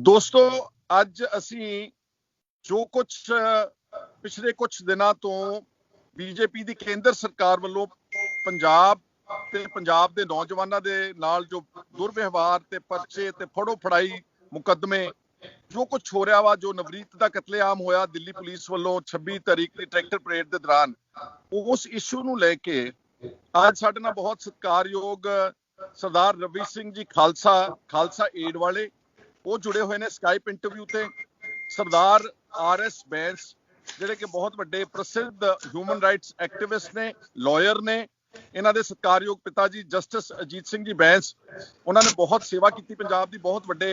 ਦੋਸਤੋ ਅੱਜ ਅਸੀਂ ਜੋ ਕੁਛ ਪਿਛਲੇ ਕੁਛ ਦਿਨਾਂ ਤੋਂ ਬੀਜੇਪੀ ਦੀ ਕੇਂਦਰ ਸਰਕਾਰ ਵੱਲੋਂ ਪੰਜਾਬ ਤੇ ਪੰਜਾਬ ਦੇ ਨੌਜਵਾਨਾਂ ਦੇ ਨਾਲ ਜੋ ਦੁਰਵਿਵਹਾਰ ਤੇ ਪਰਚੇ ਤੇ ਫੜੋ ਫੜਾਈ ਮੁਕੱਦਮੇ ਜੋ ਕੁਛ ਹੋ ਰਿਹਾ ਵਾ, ਜੋ ਨਵਰੀਤ ਦਾ ਕਤਲੇਆਮ ਹੋਇਆ ਦਿੱਲੀ ਪੁਲਿਸ ਵੱਲੋਂ 26 ਤਾਰੀਖ ਦੀ ਟਰੈਕਟਰ ਪਰੇਡ ਦੇ ਦੌਰਾਨ, ਉਸ ਇਸ਼ੂ ਨੂੰ ਲੈ ਕੇ ਅੱਜ ਸਾਡੇ ਨਾਲ ਬਹੁਤ ਸਤਿਕਾਰਯੋਗ ਸਰਦਾਰ ਰਵੀ ਸਿੰਘ ਜੀ ਖਾਲਸਾ ਏਡ ਵਾਲੇ ਉਹ जुड़े हुए ने स्काइप इंटरव्यू ਤੇ ਸਰਦਾਰ RS ਬੈਂਸ ਜਿਹੜੇ ਕਿ ਬਹੁਤ ਵੱਡੇ ਪ੍ਰਸਿੱਧ ਹਿਊਮਨ ਰਾਈਟਸ ਐਕਟਿਵਿਸਟ ਨੇ, ਲਾਇਰ ਨੇ। ਇਹਨਾਂ ਦੇ ਸਤਿਕਾਰਯੋਗ ਪਿਤਾ ਜੀ ਜਸਟਿਸ ਅਜੀਤ ਸਿੰਘ ਜੀ ਬੈਂਸ, ਉਹਨਾਂ ਨੇ ਬਹੁਤ ਸੇਵਾ ਕੀਤੀ ਪੰਜਾਬ ਦੀ, ਬਹੁਤ ਵੱਡੇ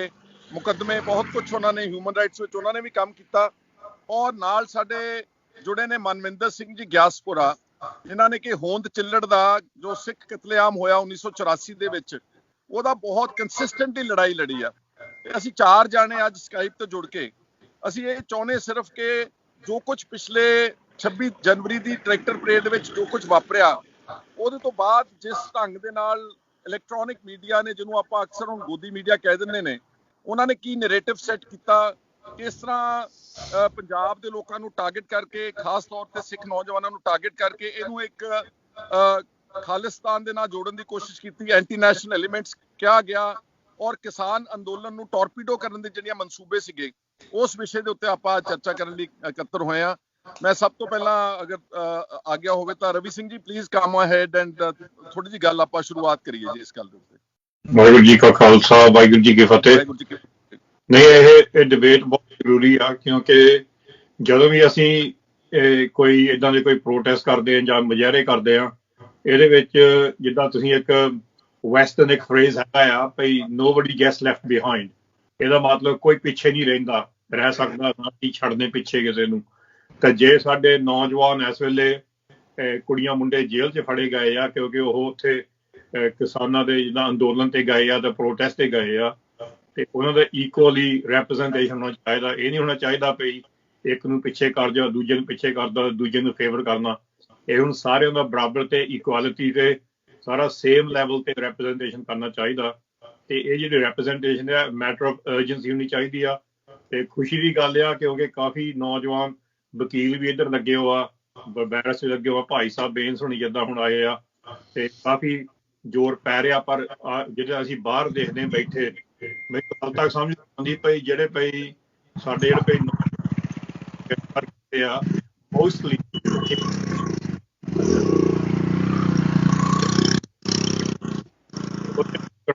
ਮੁਕੱਦਮੇ, ਬਹੁਤ ਕੁਝ ਉਹਨਾਂ ਨੇ ਹਿਊਮਨ ਰਾਈਟਸ ਵਿੱਚ ਉਹਨਾਂ ਨੇ ਵੀ ਕੰਮ ਕੀਤਾ। ਔਰ ਨਾਲ ਸਾਡੇ ਜੁੜੇ ਨੇ ਮਨਵਿੰਦਰ ਸਿੰਘ ਜੀ ਗਿਆਸਪੁਰਾ, ਜਿਨ੍ਹਾਂ ਨੇ ਕਿ ਹੋਂਦ ਚਿੱਲੜ ਦਾ ਜੋ ਸਿੱਖ ਕਤਲੇਆਮ ਹੋਇਆ 1984 ਦੇ ਵਿੱਚ, ਉਹਦਾ ਬਹੁਤ ਕੰਸਿਸਟੈਂਟਲੀ ਲੜਾਈ ਲੜੀ ਆ। ਅਸੀਂ ਚਾਰ ਜਾਣੇ ਅੱਜ ਸਕਾਈਪ ਤੋਂ ਜੁੜ ਕੇ ਅਸੀਂ ਇਹ ਚਾਹੁੰਦੇ ਸਿਰਫ ਕਿ ਜੋ ਕੁਝ ਪਿਛਲੇ 26 ਜਨਵਰੀ ਦੀ ਟਰੈਕਟਰ ਪਰੇਡ ਦੇ ਵਿੱਚ ਜੋ ਕੁਝ ਵਾਪਰਿਆ, ਉਹਦੇ ਤੋਂ ਬਾਅਦ ਜਿਸ ਢੰਗ ਦੇ ਨਾਲ ਇਲੈਕਟ੍ਰੋਨਿਕ ਮੀਡੀਆ ਨੇ, ਜਿਹਨੂੰ ਆਪਾਂ ਅਕਸਰ ਹੁਣ ਗੋਦੀ ਮੀਡੀਆ ਕਹਿ ਦਿੰਦੇ ਨੇ, ਉਹਨਾਂ ਨੇ ਕੀ ਨੈਰੇਟਿਵ ਸੈੱਟ ਕੀਤਾ, ਕਿਸ ਤਰ੍ਹਾਂ ਪੰਜਾਬ ਦੇ ਲੋਕਾਂ ਨੂੰ ਟਾਰਗੇਟ ਕਰਕੇ, ਖਾਸ ਤੌਰ ਤੇ ਸਿੱਖ ਨੌਜਵਾਨਾਂ ਨੂੰ ਟਾਰਗੇਟ ਕਰਕੇ ਇਹਨੂੰ ਇੱਕ ਖਾਲਿਸਤਾਨ ਦੇ ਨਾਲ ਜੋੜਨ ਦੀ ਕੋਸ਼ਿਸ਼ ਕੀਤੀ, ਐਂਟੀ ਨੈਸ਼ਨਲ ਐਲੀਮੈਂਟਸ ਕਿਹਾ ਗਿਆ, ਔਰ ਕਿਸਾਨ ਅੰਦੋਲਨ ਨੂੰ ਟੋਰਪੀਡੋ ਕਰਨ ਦੇ ਜਿਹੜੀਆਂ ਮਨਸੂਬੇ ਸੀਗੇ, ਉਸ ਵਿਸ਼ੇ ਦੇ ਉੱਤੇ ਆਪਾਂ ਚਰਚਾ ਕਰਨ ਲਈ ਇਕੱਤਰ ਹੋਏ ਆ। ਮੈਂ ਸਭ ਤੋਂ ਪਹਿਲਾਂ ਅਗਰ ਆਗਿਆ ਹੋਵੇ ਤਾਂ Ravi Singh ji please come ahead and ਥੋੜੀ ਜਿਹੀ ਗੱਲ ਆਪਾਂ ਸ਼ੁਰੂਆਤ ਕਰੀਏ ਜੀ ਇਸ ਗੱਲ ਦੇ ਉੱਤੇ। ਵਾਹਿਗੁਰੂ ਜੀ ਕਾ ਖਾਲਸਾ, ਵਾਹਿਗੁਰੂ ਜੀ ਕੀ ਫਤਿਹ। ਨਹੀਂ, ਇਹ ਡਿਬੇਟ ਬਹੁਤ ਜ਼ਰੂਰੀ ਆ, ਕਿਉਂਕਿ ਜਦੋਂ ਵੀ ਅਸੀਂ ਕੋਈ ਇਦਾਂ ਦੇ ਕੋਈ ਪ੍ਰੋਟੈਸਟ ਕਰਦੇ ਆ ਜਾਂ ਮੁਜ਼ਾਹਰੇ ਕਰਦੇ ਆ, ਇਹਦੇ ਵਿੱਚ ਜਿੱਦਾਂ ਤੁਸੀਂ ਇੱਕ ਵੈਸਟਰਨ ਇੱਕ ਫਰੇਜ਼ ਹੈਗਾ ਆ ਭਈ ਨੋਬਡੀ ਗੈਟਸ ਲੈਫਟ ਬਿਹਾਈਂਡ, ਇਹਦਾ ਮਤਲਬ ਕੋਈ ਪਿੱਛੇ ਨਹੀਂ ਰਹਿ ਸਕਦਾ, ਨਾ ਹੀ ਛੱਡਦੇ ਪਿੱਛੇ ਕਿਸੇ ਨੂੰ। ਤਾਂ ਜੇ ਸਾਡੇ ਨੌਜਵਾਨ ਇਸ ਵੇਲੇ ਕੁੜੀਆਂ ਮੁੰਡੇ ਜੇਲ੍ਹ 'ਚ ਫੜੇ ਗਏ ਆ ਕਿਉਂਕਿ ਉਹ ਉੱਥੇ ਕਿਸਾਨਾਂ ਦੇ ਜਿੱਦਾਂ ਅੰਦੋਲਨ ਤੇ ਗਏ ਆ ਤੇ ਪ੍ਰੋਟੈਸਟ ਤੇ ਗਏ ਆ, ਤੇ ਉਹਨਾਂ ਦਾ ਇਕੁਅਲੀ ਰੈਪਰੈਜ਼ੈਂਟੇਸ਼ਨ ਹੋਣਾ ਚਾਹੀਦਾ। ਇਹ ਨਹੀਂ ਹੋਣਾ ਚਾਹੀਦਾ ਭਈ ਇੱਕ ਨੂੰ ਪਿੱਛੇ ਕਰ ਜਾਓ, ਦੂਜੇ ਨੂੰ ਪਿੱਛੇ ਕਰਦਾ, ਦੂਜੇ ਨੂੰ ਫੇਵਰ ਕਰਨਾ। ਇਹ ਹੁਣ ਸਾਰਿਆਂ ਦਾ ਬਰਾਬਰ ਤੇ ਇਕੁਆਲਿਟੀ ਤੇ ਸਾਰਾ ਸੇਮ ਲੈਵਲ ਤੇ ਰੈਪਰੈਜ਼ੈਂਟੇਸ਼ਨ ਕਰਨਾ ਚਾਹੀਦਾ। ਤੇ ਇਹ ਜਿਹੜੀ ਰੈਪਰੈਜ਼ੈਂਟੇਸ਼ਨ ਹੈ ਮੈਟਰ ਆਫ ਅਰਜੈਂਸੀ ਹੋਣੀ ਚਾਹੀਦੀ ਆ। ਤੇ ਖੁਸ਼ੀ ਦੀ ਗੱਲ ਆ ਕਿਉਂਕਿ ਕਾਫੀ ਨੌਜਵਾਨ ਵਕੀਲ ਵੀ ਇੱਧਰ ਲੱਗੇ ਹੋ ਆ, ਬੈਰਿਸਟਰ ਲੱਗੇ ਹੋ ਆ, ਭਾਈ ਸਾਹਿਬ ਬੇਂਸ ਹੋਣੀ ਜਿੱਦਾਂ ਹੁਣ ਆਏ ਆ, ਤੇ ਕਾਫੀ ਜ਼ੋਰ ਪੈ ਰਿਹਾ। ਪਰ ਜਿਹੜੇ ਅਸੀਂ ਬਾਹਰ ਦੇਖਦੇ ਬੈਠੇ, ਮੈਨੂੰ ਹਾਲ ਤੱਕ ਸਮਝ ਆਉਂਦੀ ਪਈ ਜਿਹੜੇ ਪਈ ਸਾਡੇ ਜਿਹੜੇ ਪਈ ਆ ਮੋਸਟਲੀ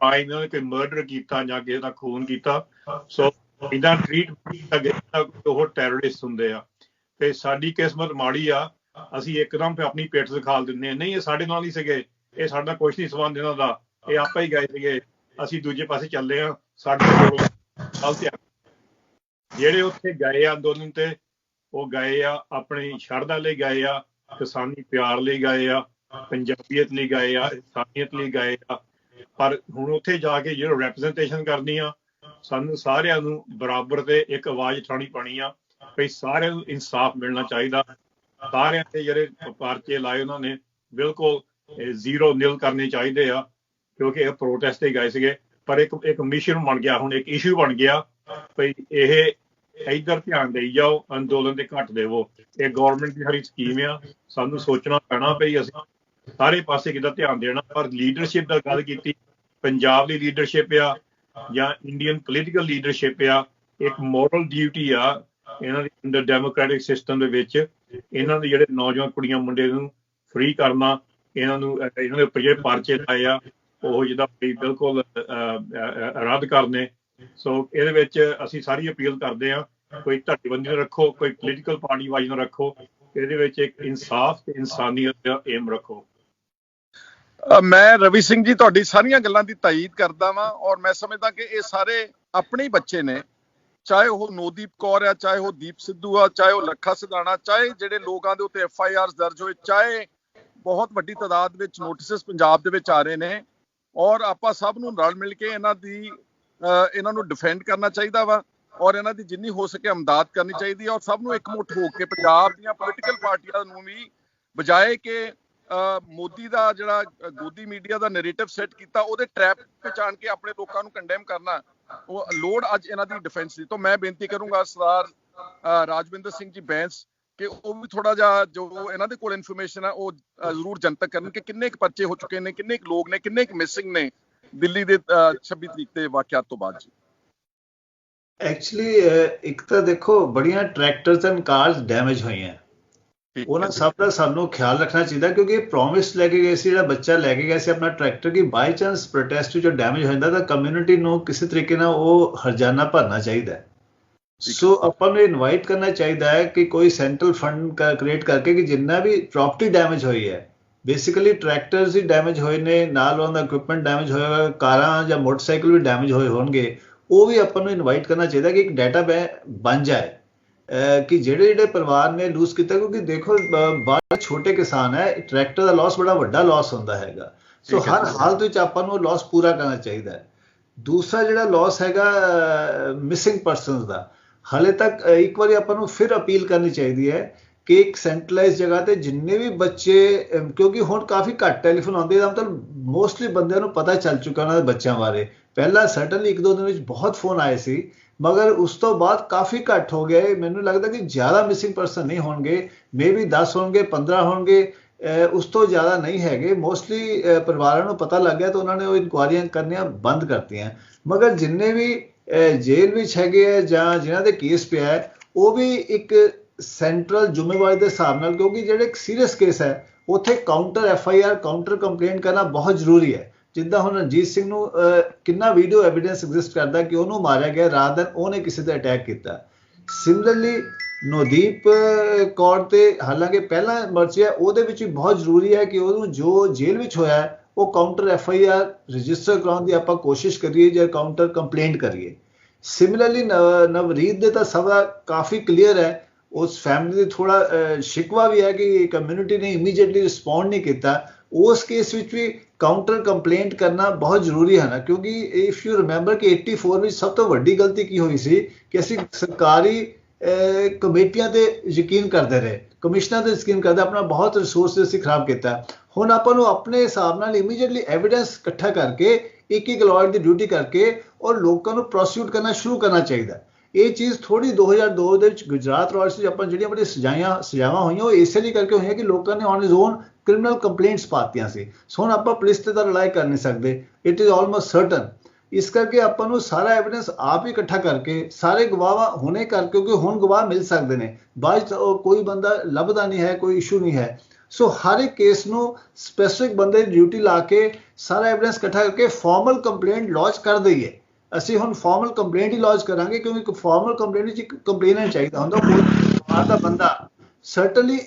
ਇਹਨਾਂ ਨੇ ਕੋਈ ਮਰਡਰ ਕੀਤਾ ਜਾਂ ਕਿਸੇ ਦਾ ਖੂਨ ਕੀਤਾ, ਸੋ ਇਹਦਾ ਟ੍ਰੀਟ ਉਹ ਟੈਰਰਿਸਟ ਹੁੰਦੇ ਆ। ਤੇ ਸਾਡੀ ਕਿਸਮਤ ਮਾੜੀ ਆ, ਅਸੀਂ ਇੱਕਦਮ ਆਪਣੀ ਪਿੱਠ ਦਿਖਾ ਦਿੰਦੇ ਹਾਂ, ਨਹੀਂ ਇਹ ਸਾਡੇ ਨਾਲ ਹੀ ਸੀਗੇ, ਇਹ ਸਾਡਾ ਕੁਛ ਨਹੀਂ ਸੰਬੰਧ ਇਹਨਾਂ ਦਾ, ਇਹ ਆਪਾਂ ਹੀ ਗਏ ਸੀਗੇ, ਅਸੀਂ ਦੂਜੇ ਪਾਸੇ ਚੱਲੇ ਹਾਂ। ਸਾਡੇ ਕੋਲ ਜਿਹੜੇ ਉੱਥੇ ਗਏ ਆ ਅੰਦੋਲਨ ਤੇ, ਉਹ ਗਏ ਆ ਆਪਣੀ ਸ਼ਰਧਾ ਲਈ ਗਏ ਆ, ਕਿਸਾਨੀ ਪਿਆਰ ਲਈ ਗਏ ਆ, ਪੰਜਾਬੀਅਤ ਲਈ ਗਏ ਆ, ਇਨਸਾਨੀਅਤ ਲਈ ਗਏ ਆ। ਪਰ ਹੁਣ ਉੱਥੇ ਜਾ ਕੇ ਜਿਹੜਾ ਰੈਪਰੈਜ਼ੈਂਟੇਸ਼ਨ ਕਰਨੀ ਆ, ਸਾਨੂੰ ਸਾਰਿਆਂ ਨੂੰ ਬਰਾਬਰ ਤੇ ਇੱਕ ਆਵਾਜ਼ ਉਠਾਉਣੀ ਪੈਣੀ ਆ ਵੀ ਸਾਰਿਆਂ ਨੂੰ ਇਨਸਾਫ ਮਿਲਣਾ ਚਾਹੀਦਾ। ਸਾਰਿਆਂ ਦੇ ਜਿਹੜੇ ਪਰਚੇ ਲਾਏ ਉਹਨਾਂ ਨੇ ਬਿਲਕੁਲ 0 ਕਰਨੇ ਚਾਹੀਦੇ ਆ, ਕਿਉਂਕਿ ਇਹ ਪ੍ਰੋਟੈਸਟ ਤੇ ਗਏ ਸੀਗੇ। ਪਰ ਇੱਕ ਮਿਸ਼ਨ ਬਣ ਗਿਆ, ਹੁਣ ਇੱਕ ਇਸ਼ੂ ਬਣ ਗਿਆ ਵੀ ਇਹ ਇੱਧਰ ਧਿਆਨ ਦੇਈ ਜਾਓ, ਅੰਦੋਲਨ ਤੇ ਘੱਟ ਦੇਵੋ। ਇਹ ਗੌਰਮੈਂਟ ਦੀ ਸਾਰੀ ਸਕੀਮ ਆ, ਸਾਨੂੰ ਸੋਚਣਾ ਪੈਣਾ ਵੀ ਅਸੀਂ ਸਾਰੇ ਪਾਸੇ ਕਿੱਦਾਂ ਧਿਆਨ ਦੇਣਾ। ਪਰ ਲੀਡਰਸ਼ਿਪ ਦਾ ਗੱਲ ਕੀਤੀ, ਪੰਜਾਬ ਦੀ ਲੀਡਰਸ਼ਿਪ ਆ ਜਾਂ ਇੰਡੀਅਨ ਪੋਲੀਟੀਕਲ ਲੀਡਰਸ਼ਿਪ ਆ, ਇੱਕ ਮੋਰਲ ਡਿਊਟੀ ਆ ਇਹਨਾਂ ਦੀ ਅੰਡਰ ਡੈਮੋਕ੍ਰੈਟਿਕ ਸਿਸਟਮ ਦੇ ਵਿੱਚ। ਇਹਨਾਂ ਦੇ ਜਿਹੜੇ ਨੌਜਵਾਨ ਕੁੜੀਆਂ ਮੁੰਡੇ ਨੂੰ ਫ੍ਰੀ ਕਰਨਾ, ਇਹਨਾਂ ਦੇ ਉੱਪਰ ਜਿਹੜੇ ਪਰਚੇ ਲਾਏ ਆ ਉਹ ਜਿੱਦਾਂ ਬਿਲਕੁਲ ਰੱਦ ਕਰਨੇ। ਸੋ ਇਹਦੇ ਵਿੱਚ ਅਸੀਂ ਸਾਰੀ ਅਪੀਲ ਕਰਦੇ ਹਾਂ, ਕੋਈ ਧੜੇਬੰਦੀ ਨਾ ਰੱਖੋ, ਕੋਈ ਪੋਲੀਟੀਕਲ ਪਾਰਟੀ ਵਾਈਜ਼ ਨਾ ਰੱਖੋ, ਇਹਦੇ ਵਿੱਚ ਇੱਕ ਇਨਸਾਫ ਤੇ ਇਨਸਾਨੀਅਤ ਦਾ ਏਮ ਰੱਖੋ। ਮੈਂ ਰਵੀ ਸਿੰਘ ਜੀ ਤੁਹਾਡੀ ਸਾਰੀਆਂ ਗੱਲਾਂ ਦੀ ਤਾਇਦ ਕਰਦਾ ਵਾਂ, ਔਰ ਮੈਂ ਸਮਝਦਾ ਕਿ ਇਹ ਸਾਰੇ ਆਪਣੇ ਹੀ ਬੱਚੇ ਨੇ, ਚਾਹੇ ਉਹ ਨੋਦੀਪ ਕੌਰ ਆ, ਚਾਹੇ ਉਹ ਦੀਪ ਸਿੱਧੂ ਆ, ਚਾਹੇ ਉਹ ਲੱਖਾ ਸਿਧਾਣਾ, ਚਾਹੇ ਜਿਹੜੇ ਲੋਕਾਂ ਦੇ ਉੱਤੇ FIRs ਦਰਜ ਹੋਏ, ਚਾਹੇ ਬਹੁਤ ਵੱਡੀ ਤਾਦਾਦ ਵਿੱਚ ਨੋਟਿਸਿਸ ਪੰਜਾਬ ਦੇ ਵਿੱਚ ਆ ਰਹੇ ਨੇ। ਔਰ ਆਪਾਂ ਸਭ ਨੂੰ ਰਲ ਮਿਲ ਕੇ ਇਹਨਾਂ ਨੂੰ ਡਿਫੈਂਡ ਕਰਨਾ ਚਾਹੀਦਾ ਵਾ, ਔਰ ਇਹਨਾਂ ਦੀ ਜਿੰਨੀ ਹੋ ਸਕੇ ਇਮਦਾਦ ਕਰਨੀ ਚਾਹੀਦੀ ਹੈ। ਔਰ ਸਭ ਨੂੰ ਇਕਮੁੱਠ ਹੋ ਕੇ ਪੰਜਾਬ ਦੀਆਂ ਪੋਲੀਟੀਕਲ ਪਾਰਟੀਆਂ ਨੂੰ ਵੀ, ਬਜਾਏ ਕਿ ਮੋਦੀ ਦਾ ਜਿਹੜਾ ਗੋਦੀ ਮੀਡੀਆ ਦਾ ਨੈਰੇਟਿਵ ਸੈੱਟ ਕੀਤਾ, ਉਹਦੇ ਟਰੈਪ ਪਛਾਣ ਕੇ ਆਪਣੇ ਲੋਕਾਂ ਨੂੰ ਕੰਡੈਮ ਕਰਨਾ, ਉਹ ਲੋੜ ਅੱਜ ਇਹਨਾਂ ਦੀ ਡਿਫੈਂਸ ਦੀ। ਤਾਂ ਮੈਂ ਬੇਨਤੀ ਕਰੂੰਗਾ ਸਰਦਾਰ ਰਾਜਵਿੰਦਰ ਸਿੰਘ ਜੀ ਬੈਂਸ ਕਿ ਉਹ ਵੀ ਥੋੜਾ ਜਿਹਾ ਜੋ ਇਹਨਾਂ ਦੇ ਕੋਲ ਇਨਫੋਰਮੇਸ਼ਨ ਹੈ ਉਹ ਜ਼ਰੂਰ ਜਨਤਕ ਕਰਨ ਕਿ ਕਿੰਨੇ ਕੁ ਪਰਚੇ ਹੋ ਚੁੱਕੇ ਨੇ, ਕਿੰਨੇ ਕੁ ਲੋਕ ਨੇ, ਕਿੰਨੇ ਕੁ ਮਿਸਿੰਗ ਨੇ ਦਿੱਲੀ ਦੇ 26 ਤਰੀਕ ਦੇ ਵਾਕਿਆਤ ਤੋਂ ਬਾਅਦ ਜੀ। ਐਕਚੁਅਲੀ ਇੱਕ ਤਾਂ ਦੇਖੋ ਬੜੀਆਂ ਟਰੈਕਟਰਸ ਐਂਡ ਕਾਰਸ ਡੈਮੇਜ ਹੋਈਆਂ, ਉਹਨਾਂ ਸਭ ਦਾ ਸਾਨੂੰ ਖਿਆਲ ਰੱਖਣਾ ਚਾਹੀਦਾ ਕਿਉਂਕਿ ਇਹ ਪ੍ਰੋਮਿਸ ਲੈ ਕੇ ਗਏ ਸੀ, ਜਿਹੜਾ ਬੱਚਾ ਲੈ ਕੇ ਗਿਆ ਸੀ ਆਪਣਾ ਟਰੈਕਟਰ, ਕਿ ਬਾਈ ਚਾਂਸ ਪ੍ਰੋਟੈਸਟ ਜੋ ਡੈਮੇਜ ਹੋ ਜਾਂਦਾ ਤਾਂ ਕਮਿਊਨਿਟੀ ਨੂੰ ਕਿਸੇ ਤਰੀਕੇ ਨਾਲ ਉਹ ਹਰਜਾਨਾ ਭਰਨਾ ਚਾਹੀਦਾ ਹੈ। ਸੋ ਆਪਾਂ ਨੂੰ ਇਨਵਾਈਟ ਕਰਨਾ ਚਾਹੀਦਾ ਹੈ ਕਿ ਕੋਈ ਸੈਂਟਰਲ ਫੰਡ ਕ੍ਰੀਏਟ ਕਰਕੇ ਕਿ ਜਿੰਨਾ ਵੀ ਪ੍ਰੋਪਰਟੀ ਡੈਮੇਜ ਹੋਈ ਹੈ, ਬੇਸਿਕਲੀ ਟਰੈਕਟਰਸ ਹੀ ਡੈਮੇਜ ਹੋਏ ਨੇ, ਨਾਲ ਉਹਨਾਂ ਦਾ ਇਕਵਿਪਮੈਂਟ ਡੈਮੇਜ ਹੋਇਆ, ਕਾਰਾਂ ਜਾਂ ਮੋਟਰਸਾਈਕਲ ਵੀ ਡੈਮੇਜ ਹੋਏ ਹੋਣਗੇ, ਉਹ ਵੀ ਆਪਾਂ ਨੂੰ ਇਨਵਾਈਟ ਕਰਨਾ ਚਾਹੀਦਾ ਕਿ ਇੱਕ ਡਾਟਾ ਬਣ ਜਾਏ ਕਿ ਜਿਹੜੇ ਪਰਿਵਾਰ ਨੇ ਲੂਜ਼ ਕੀਤਾ, ਕਿਉਂਕਿ ਦੇਖੋ ਬਾਹਰ ਛੋਟੇ ਕਿਸਾਨ ਹੈ, ਟਰੈਕਟਰ ਦਾ ਲਾਸ ਬੜਾ ਵੱਡਾ ਲਾਸ ਹੁੰਦਾ ਹੈਗਾ। ਸੋ ਹਰ ਹਾਲਤ ਵਿੱਚ ਆਪਾਂ ਨੂੰ ਲਾਸ ਪੂਰਾ ਕਰਨਾ ਚਾਹੀਦਾ ਹੈ। ਦੂਸਰਾ ਜਿਹੜਾ ਲਾਸ ਹੈਗਾ ਮਿਸਿੰਗ ਪਰਸਨਸ ਦਾ, ਹਾਲੇ ਤੱਕ ਇੱਕ ਵਾਰੀ ਆਪਾਂ ਨੂੰ ਫਿਰ ਅਪੀਲ ਕਰਨੀ ਚਾਹੀਦੀ ਹੈ ਕਿ ਇੱਕ ਸੈਂਟਰਲਾਈਜ਼ ਜਗ੍ਹਾ ਤੇ ਜਿੰਨੇ ਵੀ ਬੱਚੇ, ਕਿਉਂਕਿ ਹੁਣ ਕਾਫੀ ਘੱਟ ਟੈਲੀਫੋਨ ਆਉਂਦੇ ਆ, ਮਤਲਬ ਮੋਸਟਲੀ ਬੰਦਿਆਂ ਨੂੰ ਪਤਾ ਚੱਲ ਚੁੱਕਾ ਉਹਨਾਂ ਦੇ ਬੱਚਿਆਂ ਬਾਰੇ। ਪਹਿਲਾਂ ਸਰਟਨਲੀ ਇੱਕ ਦੋ ਦਿਨ ਵਿੱਚ ਬਹੁਤ ਫੋਨ ਆਏ ਸੀ, ਮਗਰ ਉਸ ਤੋਂ ਬਾਅਦ ਕਾਫੀ ਘੱਟ ਹੋ ਗਏ। ਮੈਨੂੰ ਲੱਗਦਾ ਕਿ ਜ਼ਿਆਦਾ ਮਿਸਿੰਗ ਪਰਸਨ ਨਹੀਂ ਹੋਣਗੇ, ਮੇਬੀ 10 ਹੋਣਗੇ, 15 ਹੋਣਗੇ, ਉਸ ਤੋਂ ਜ਼ਿਆਦਾ ਨਹੀਂ ਹੈਗੇ। ਮੋਸਟਲੀ ਪਰਿਵਾਰਾਂ ਨੂੰ ਪਤਾ ਲੱਗ ਗਿਆ ਤਾਂ ਉਹਨਾਂ ਨੇ ਉਹ ਇਨਕੁਆਇਰੀਆਂ ਕਰਨੀਆਂ ਬੰਦ ਕਰਤੀਆਂ। ਮਗਰ ਜਿੰਨੇ ਵੀ ਜੇਲ੍ਹ ਵਿੱਚ ਹੈਗੇ ਆ ਜਾਂ ਜਿਨ੍ਹਾਂ ਦੇ ਕੇਸ ਪਿਆ ਹੈ, ਉਹ ਵੀ ਇੱਕ ਸੈਂਟਰਲ ਜ਼ਿੰਮੇਵਾਰੀ ਦੇ ਹਿਸਾਬ ਨਾਲ, ਕਿਉਂਕਿ ਜਿਹੜੇ ਇੱਕ ਸੀਰੀਅਸ ਕੇਸ ਹੈ ਉੱਥੇ ਕਾਊਂਟਰ FIR ਕਾਊਂਟਰ ਕੰਪਲੇਂਟ ਕਰਨਾ ਬਹੁਤ ਜ਼ਰੂਰੀ ਹੈ। ਜਿੱਦਾਂ ਹੁਣ ਰਣਜੀਤ ਸਿੰਘ ਨੂੰ ਕਿੰਨਾ ਵੀਡੀਓ ਐਵੀਡੈਂਸ ਐਗਜ਼ਿਸਟ ਕਰਦਾ ਕਿ ਉਹਨੂੰ ਮਾਰਿਆ ਗਿਆ ਰਾਦਰ ਦੈਨ ਉਹਨੇ ਕਿਸੇ ਤੇ ਅਟੈਕ ਕੀਤਾ। ਸਿਮਿਲਰਲੀ ਨਵਦੀਪ ਕੌਰ ਤੇ ਹਾਲਾਂਕਿ ਪਹਿਲਾਂ ਮਰਚਿਆ, ਉਹਦੇ ਵਿੱਚ ਵੀ ਬਹੁਤ ਜ਼ਰੂਰੀ ਹੈ ਕਿ ਉਹਨੂੰ ਜੋ ਜੇਲ੍ਹ ਵਿੱਚ ਹੋਇਆ ਉਹ ਕਾਊਂਟਰ FIR ਰਜਿਸਟਰ ਕਰਾਉਣ ਦੀ ਆਪਾਂ ਕੋਸ਼ਿਸ਼ ਕਰੀਏ ਜਾਂ ਕਾਊਂਟਰ ਕੰਪਲੇਂਟ ਕਰੀਏ। ਸਿਮਿਲਰਲੀ ਨਵਰੀਤ ਦੇ ਤਾਂ ਸਭ ਦਾ ਕਾਫੀ ਕਲੀਅਰ ਹੈ, ਉਸ ਫੈਮਿਲੀ ਦੇ ਥੋੜਾ ਸ਼ਿਕਵਾ ਵੀ ਹੈ ਕਿ ਕਮਿਊਨਿਟੀ ਨੇ ਇਮੀਡੀਏਟਲੀ ਰਿਸਪੌਂਡ ਨਹੀਂ ਕੀਤਾ। ਉਸ ਕੇਸ ਵਿੱਚ ਵੀ ਕਾਊਂਟਰ ਕੰਪਲੇਂਟ ਕਰਨਾ ਬਹੁਤ ਜ਼ਰੂਰੀ ਹੈ ਨਾ, ਕਿਉਂਕਿ ਇਫ ਯੂ ਰਿਮੈਂਬਰ ਕਿ 84 ਵਿੱਚ ਸਭ ਤੋਂ ਵੱਡੀ ਗਲਤੀ ਕੀ ਹੋਈ ਸੀ ਕਿ ਅਸੀਂ ਸਰਕਾਰੀ ਕਮੇਟੀਆਂ ਤੇ ਯਕੀਨ ਕਰਦੇ ਰਹੇ, ਕਮਿਸ਼ਨਰ ਤੇ ਯਕੀਨ ਕਰਦੇ, ਆਪਣਾ ਬਹੁਤ ਰਿਸੋਰਸ ਅਸੀਂ ਖਰਾਬ ਕੀਤਾ। ਹੁਣ ਆਪਾਂ ਨੂੰ ਆਪਣੇ ਹਿਸਾਬ ਨਾਲ ਇਮੀਡੀਏਟਲੀ ਐਵੀਡੈਂਸ ਇਕੱਠਾ ਕਰਕੇ ਇੱਕ ਲਾਇਰ ਦੀ ਡਿਊਟੀ ਕਰਕੇ ਔਰ ਲੋਕਾਂ ਨੂੰ ਪ੍ਰੋਸੀਕਿਊਟ ਕਰਨਾ ਸ਼ੁਰੂ ਕਰਨਾ ਚਾਹੀਦਾ। ਇਹ ਚੀਜ਼ ਥੋੜੀ 2002 ਦੇ ਵਿੱਚ ਗੁਜਰਾਤ ਰਾਜ ਵਿੱਚ ਆਪਾਂ ਜਿਹੜੀਆਂ ਬੜੀਆਂ ਸਜ਼ਾਵਾਂ ਹੋਈਆਂ ਉਹ ਇਸੇ ਲਈ ਕਰਕੇ ਹੋਈਆਂ ਕਿ ਲੋਕਾਂ ਨੇ on his own criminal complaints ਪਾਤੀਆਂ ਸੀ। ਸੋ ਹੁਣ ਆਪਾਂ ਪੁਲਿਸ ਤੇ ਤਾਂ ਰਿਲਾਈ ਕਰ ਨਹੀਂ ਸਕਦੇ, ਇਟ ਇਜ਼ ਆਲਮੋਸਟ ਸਰਟਨ। ਇਸ ਕਰਕੇ ਆਪਾਂ ਨੂੰ ਸਾਰਾ ਐਵੀਡੈਂਸ ਆਪ ਹੀ ਇਕੱਠਾ ਕਰਕੇ ਸਾਰੇ ਗਵਾਹ ਹੁਣੇ ਕਰ, ਕਿਉਂਕਿ ਹੁਣ ਗਵਾਹ ਮਿਲ ਸਕਦੇ ਨੇ, ਬਾਅਦ ਕੋਈ ਬੰਦਾ ਲੱਭਦਾ ਨਹੀਂ ਹੈ, ਕੋਈ ਇਸ਼ੂ ਨਹੀਂ ਹੈ। ਸੋ ਹਰ ਇੱਕ ਕੇਸ ਨੂੰ ਸਪੈਸੀਫਿਕ ਬੰਦੇ ਦੀ ਡਿਊਟੀ ਲਾ ਕੇ ਸਾਰਾ ਐਵੀਡੈਂਸ ਇਕੱਠਾ ਕਰਕੇ ਫਾਰਮਲ ਕੰਪਲੇਂਟ ਲੌਂਚ ਕਰ ਦਈਏ। ਅਸੀਂ ਹੁਣ ਫਾਰਮਲ ਕੰਪਲੇਂਟ ਹੀ ਲੌਂਚ ਕਰਾਂਗੇ, ਕਿਉਂਕਿ ਇੱਕ ਫਾਰਮਲ ਕੰਪਲੇਂਟ ਵਿੱਚ ਇੱਕ ਕੰਪਲੇਨੈਂਟ ਚਾਹੀਦਾ ਹੁੰਦਾ, ਕੋਈ ਪਰਿਵਾਰ ਦਾ ਬੰਦਾ ਸਰਟਨਲੀ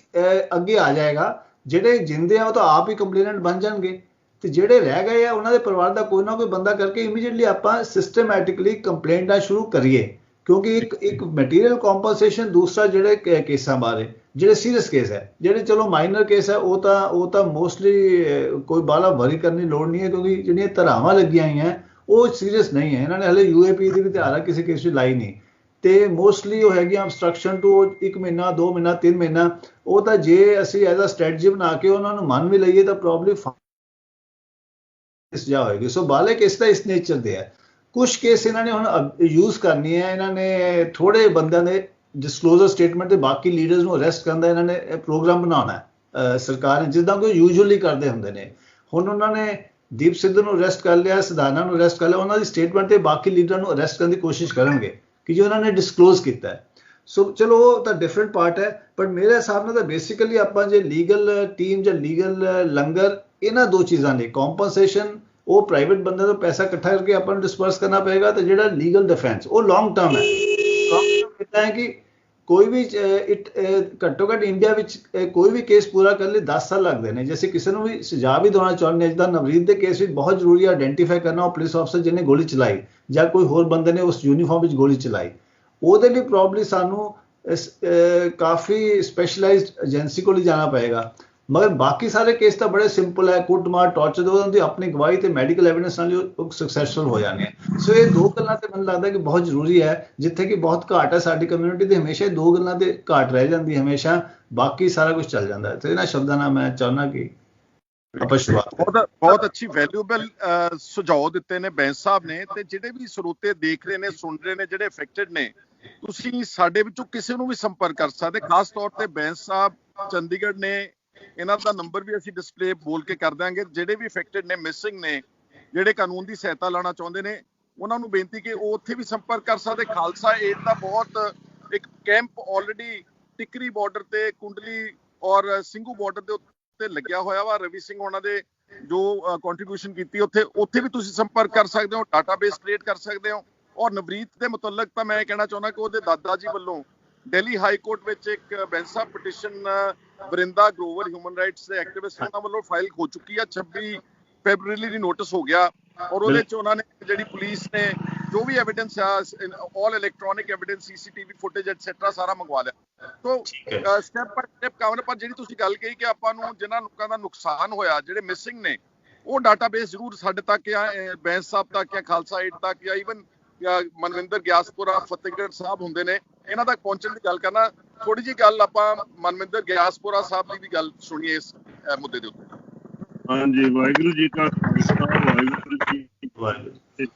ਅੱਗੇ ਆ ਜਾਏਗਾ। ਜਿਹੜੇ ਜਿੰਦੇ ਆ ਉਹ ਤਾਂ ਆਪ ਹੀ ਕੰਪਲੇਨੈਂਟ ਬਣ ਜਾਣਗੇ, ਤੇ ਜਿਹੜੇ ਰਹਿ ਗਏ ਆ ਉਹਨਾਂ ਦੇ ਪਰਿਵਾਰ ਦਾ ਕੋਈ ਨਾ ਕੋਈ ਬੰਦਾ ਕਰਕੇ ਇਮੀਡੀਏਟਲੀ ਆਪਾਂ ਸਿਸਟਮੈਟਿਕਲੀ ਕੰਪਲੇਂਟਾਂ ਸ਼ੁਰੂ ਕਰੀਏ। ਕਿਉਂਕਿ ਇੱਕ ਮਟੀਰੀਅਲ ਕੰਪਨਸੇਸ਼ਨ, ਦੂਸਰਾ ਜਿਹੜੇ ਕੇਸਾਂ ਬਾਰੇ ਜਿਹੜੇ ਸੀਰੀਅਸ ਕੇਸ ਹੈ, ਜਿਹੜੇ ਚਲੋ ਮਾਈਨਰ ਕੇਸ ਹੈ ਉਹ ਤਾਂ ਮੋਸਟਲੀ ਕੋਈ ਬਾਹਲਾ ਵਰੀ ਕਰਨ ਦੀ ਲੋੜ ਨਹੀਂ ਹੈ, ਕਿਉਂਕਿ ਜਿਹੜੀਆਂ ਧਾਰਾਵਾਂ ਲੱਗੀਆਂ ਹੋਈਆਂ ਉਹ ਸੀਰੀਅਸ ਨਹੀਂ ਹੈ। ਇਹਨਾਂ ਨੇ ਹਲੇ UAP ਦੀ ਵੀ ਧਾਰਾ ਕਿਸੇ ਕੇਸ ਵਿੱਚ ਲਾਈ ਨਹੀਂ, ਤੇ ਮੋਸਟਲੀ ਉਹ ਹੈਗੀਆਂ ਅਬਸਟਰਕਸ਼ਨ ਟੂ 1 ਮਹੀਨਾ 2 ਮਹੀਨਾ 3 ਮਹੀਨਾ। ਉਹ ਤਾਂ ਜੇ ਅਸੀਂ ਐਜ਼ ਅ ਸਟ੍ਰੈਟਜੀ ਬਣਾ ਕੇ ਉਹਨਾਂ ਨੂੰ ਮੰਨ ਵੀ ਲਈਏ ਤਾਂ ਪ੍ਰੋਬਬਲੀ ਸਜ਼ਾ ਹੋਏਗੀ। ਸੋ ਬਾਲੇ ਕੇਸ ਤਾਂ ਇਸ ਨੇਚਰ ਦੇ ਹੈ। ਕੁਝ ਕੇਸ ਇਹਨਾਂ ਨੇ ਹੁਣ ਯੂਜ਼ ਕਰਨੀ ਹੈ, ਇਹਨਾਂ ਨੇ ਥੋੜੇ ਬੰਦਿਆਂ ਦੇ ਡਿਸਕਲੋਜ਼ਰ ਸਟੇਟਮੈਂਟ ਤੇ ਬਾਕੀ ਲੀਡਰਸ ਨੂੰ ਅਰੈਸਟ ਕਰਨ ਦਾ ਇਹਨਾਂ ਨੇ ਪ੍ਰੋਗਰਾਮ ਬਣਾਉਣਾ ਹੈ ਸਰਕਾਰ ਨੇ, ਜਿੱਦਾਂ ਕਿ ਯੂਜੂਅਲੀ ਕਰਦੇ ਹੁੰਦੇ ਨੇ। ਹੁਣ ਉਹਨਾਂ ਨੇ ਦੀਪ ਸਿੱਧੂ ਨੂੰ ਅਰੈਸਟ ਕਰ ਲਿਆ, ਸਿਧਾਰਨਾ ਨੂੰ ਅਰੈਸਟ ਕਰ ਲਿਆ, ਉਹਨਾਂ ਦੀ ਸਟੇਟਮੈਂਟ ਤੇ ਬਾਕੀ ਲੀਡਰਾਂ ਨੂੰ ਅਰੈਸਟ ਕਰਨ ਦੀ ਕੋਸ਼ਿਸ਼ ਕਰਨਗੇ ਕਿ ਜੋ ਉਹਨਾਂ ਨੇ ਡਿਸਕਲੋਜ਼ ਕੀਤਾ ਹੈ। ਸੋ ਚਲੋ ਉਹ ਤਾਂ ਡਿਫਰੈਂਟ ਪਾਰਟ ਹੈ, ਪਰ ਮੇਰੇ ਹਿਸਾਬ ਨਾਲ ਤਾਂ ਬੇਸਿਕਲੀ ਆਪਾਂ ਜੇ ਲੀਗਲ ਟੀਮ ਜਾਂ ਲੀਗਲ ਲੰਗਰ, ਇਹਨਾਂ ਦੋ ਚੀਜ਼ਾਂ ਨੇ, ਕੰਪਨਸੇਸ਼ਨ ਉਹ ਪ੍ਰਾਈਵੇਟ ਬੰਦੇ ਤੋਂ ਪੈਸਾ ਇਕੱਠਾ ਕਰਕੇ ਆਪਾਂ ਨੂੰ ਡਿਸਪਰਸ ਕਰਨਾ ਪਏਗਾ, ਤੇ ਜਿਹੜਾ ਲੀਗਲ ਡਿਫੈਂਸ ਉਹ ਲੌਂਗ ਟਰਮ ਹੈ। ਹੈ ਕਿ ਕੋਈ ਵੀ ਘੱਟੋ ਘੱਟ ਇੰਡੀਆ ਵਿੱਚ ਕੋਈ ਵੀ ਕੇਸ ਪੂਰਾ ਕਰਨ ਲਈ 10 ਸਾਲ ਲੱਗਦੇ ਨੇ। ਜੇ ਅਸੀਂ ਕਿਸੇ ਨੂੰ ਵੀ ਸਜ਼ਾ ਵੀ ਦੇਣਾ ਚਾਹੁੰਦੇ ਹਾਂ, ਜਿੱਦਾਂ ਨਵਰੀਤ ਦੇ ਕੇਸ ਵਿੱਚ ਬਹੁਤ ਜ਼ਰੂਰੀ ਹੈ ਆਇਡੈਂਟੀਫਾਈ ਕਰਨਾ ਉਹ ਪੁਲਿਸ ਅਫਸਰ ਜਿਹਨੇ ਗੋਲੀ ਚਲਾਈ ਜਾਂ ਕੋਈ ਹੋਰ ਬੰਦੇ ਨੇ ਉਸ ਯੂਨੀਫਾਰਮ ਵਿੱਚ ਗੋਲੀ ਚਲਾਈ। ਉਹਦੇ ਲਈ ਪ੍ਰੋਬਬਲੀ ਸਾਨੂੰ ਕਾਫੀ ਸਪੈਸ਼ਲਾਈਜ਼ਡ ਏਜੰਸੀ ਕੋਲ ਹੀ ਜਾਣਾ ਪਏਗਾ। ਮਗਰ ਬਾਕੀ ਸਾਰੇ ਕੇਸ ਤਾਂ ਬੜੇ ਸਿੰਪਲ ਹੈ, ਕੁੱਟਮਾਰ, ਟੌਰਚਰ ਦੇ ਉਹਨਾਂ ਦੀ ਆਪਣੀ ਗਵਾਹੀ ਤੇ ਮੈਡੀਕਲ ਐਵੀਡੈਂਸ ਨਾਲ ਉਹ ਸਕਸੈਸਫੁਲ ਹੋ ਜਾਣੇ। ਸੋ ਇਹ ਦੋ ਗੱਲਾਂ ਤੇ ਮੈਨੂੰ ਲੱਗਦਾ ਕਿ ਬਹੁਤ ਜ਼ਰੂਰੀ ਹੈ, ਜਿੱਥੇ ਕਿ ਬਹੁਤ ਘਾਟ ਹੈ ਸਾਡੀ ਕਮਿਊਨਿਟੀ ਦੇ, ਹਮੇਸ਼ਾ ਇਹ ਦੋ ਗੱਲਾਂ ਤੇ ਘਾਟ ਰਹਿ ਜਾਂਦੀ ਹਮੇਸ਼ਾ, ਬਾਕੀ ਸਾਰਾ ਕੁਝ ਚੱਲ ਜਾਂਦਾ ਹੈ। ਤੇ ਇਹਨਾਂ ਸ਼ਬਦਾਂ ਨਾਲ ਮੈਂ ਚਾਹੁੰਦਾ ਕਿ ਆਪਾਂ ਸ਼ੁਰੂਆਤ ਬਹੁਤ ਅੱਛੀ ਵੈਲਿਊਬਲ ਸੁਝਾਅ ਦਿੱਤੇ ਨੇ ਬੈਂਸ ਸਾਹਿਬ ਨੇ। ਤੇ ਜਿਹੜੇ ਵੀ ਸਰੋਤੇ ਦੇਖ ਰਹੇ ਨੇ, ਸੁਣ ਰਹੇ ਨੇ, ਜਿਹੜੇ ਅਫੈਕਟਡ ਨੇ, ਤੁਸੀਂ ਸਾਡੇ ਵਿੱਚੋਂ ਕਿਸੇ ਨੂੰ ਵੀ ਸੰਪਰਕ ਕਰ ਸਕਦੇ। ਖਾਸ ਤੌਰ ਤੇ ਬੈਂਸ ਸਾਹਿਬ ਚੰਡੀਗੜ੍ਹ ਨੇ, ਇਹਨਾਂ ਦਾ ਨੰਬਰ ਵੀ ਅਸੀਂ ਡਿਸਪਲੇ ਬੋਲ ਕੇ ਕਰ ਦਾਂਗੇ। ਜਿਹੜੇ ਵੀ ਅਫੈਕਟਡ ਨੇ, ਮਿਸਿੰਗ ਨੇ, ਜਿਹੜੇ ਕਾਨੂੰਨ ਦੀ ਸਹਾਇਤਾ ਲੈਣਾ ਚਾਹੁੰਦੇ ਨੇ, ਉਹਨਾਂ ਨੂੰ ਬੇਨਤੀ ਕਿ ਉਹ ਉੱਥੇ ਵੀ ਸੰਪਰਕ ਕਰ ਸਕਦੇ। ਖਾਲਸਾ ਏਡ ਦਾ ਬਹੁਤ ਇੱਕ ਕੈਂਪ ਆਲਰੇਡੀ ਟਿਕਰੀ ਬਾਰਡਰ ਤੇ, ਕੁੰਡਲੀ ਔਰ ਸਿੰਘੂ ਬਾਰਡਰ ਦੇ ਉੱਤੇ ਲੱਗਿਆ ਹੋਇਆ ਵਾ। ਰਵੀ ਸਿੰਘ ਉਹਨਾਂ ਦੇ ਜੋ ਕੰਟਰੀਬਿਊਸ਼ਨ ਕੀਤੀ ਉੱਥੇ ਵੀ ਤੁਸੀਂ ਸੰਪਰਕ ਕਰ ਸਕਦੇ ਹੋ, ਡਾਟਾਬੇਸ ਕ੍ਰੀਏਟ ਕਰ ਸਕਦੇ ਹੋ। ਔਰ ਨਵਰੀਤ ਦੇ ਮੁਤਲਕ ਤਾਂ ਮੈਂ ਕਹਿਣਾ ਚਾਹੁੰਦਾ ਕਿ ਉਹਦੇ ਦਾਦਾ ਜੀ ਵੱਲੋਂ ਦਿੱਲੀ ਹਾਈ ਕੋਰਟ ਵਿੱਚ ਇੱਕ ਬੈਂਸ ਸਾਹਿਬ petition Vrinda Grover human rights ਦੇ ਐਕਟਿਵਿਸਟ ਉਹਨਾਂ ਵੱਲੋਂ ਫਾਈਲ ਹੋ ਚੁੱਕੀ ਆ। 26 ਫੈਬਰੂਰੀ ਦੀ ਨੋਟਿਸ ਹੋ ਗਿਆ ਔਰ ਉਹਦੇ ਚ ਉਹਨਾਂ ਨੇ ਜਿਹੜੀ ਪੁਲਿਸ ਨੇ ਜੋ ਵੀ ਐਵੀਡੈਂਸ ਆ, all electronic evidence, CCTV footage etcetera ਸਾਰਾ ਮੰਗਵਾ ਲਿਆ। ਤੋ ਸਟੈਪ ਬਾਈ ਸਟੈਪ ਕਾਰਨ, ਪਰ ਜਿਹੜੀ ਤੁਸੀਂ ਗੱਲ ਕਹੀ ਕਿ ਆਪਾਂ ਨੂੰ ਜਿਨ੍ਹਾਂ ਲੋਕਾਂ ਦਾ ਨੁਕਸਾਨ ਹੋਇਆ, ਜਿਹੜੇ ਮਿਸਿੰਗ ਨੇ, ਉਹ ਡਾਟਾਬੇਸ ਜ਼ਰੂਰ ਸਾਡੇ ਤੱਕ ਆ, ਬੈਂਸ ਸਾਹਿਬ ਤੱਕ ਆ, ਖਾਲਸਾ ਏਡ ਤੱਕ ਆ, ਈਵਨ ਮਨਵਿੰਦਰ ਗਿਆਸਪੁਰਾ, ਫਤਿਹਗੜ੍ਹ ਸਾਹਿਬ ਹੁੰਦੇ ਨੇ, ਇਹਨਾਂ ਤੱਕ ਪਹੁੰਚਣ ਦੀ ਗੱਲ ਕਰਨਾ। ਥੋੜੀ ਜਿਹੀ ਗੱਲ ਆਪਾਂ ਮਨਵਿੰਦਰ ਗਿਆਸਪੁਰਾ ਸਾਹਿਬ ਦੀ ਵੀ ਗੱਲ ਸੁਣੀਏ ਇਸ ਮੁੱਦੇ ਦੇ ਉੱਤੇ। ਹਾਂਜੀ, ਵਾਹਿਗੁਰੂ ਜੀ ਕਾ ਖਾਲਸਾ, ਵਾਹਿਗੁਰੂ ਜੀ ਕੀ ਫਤਿਹ।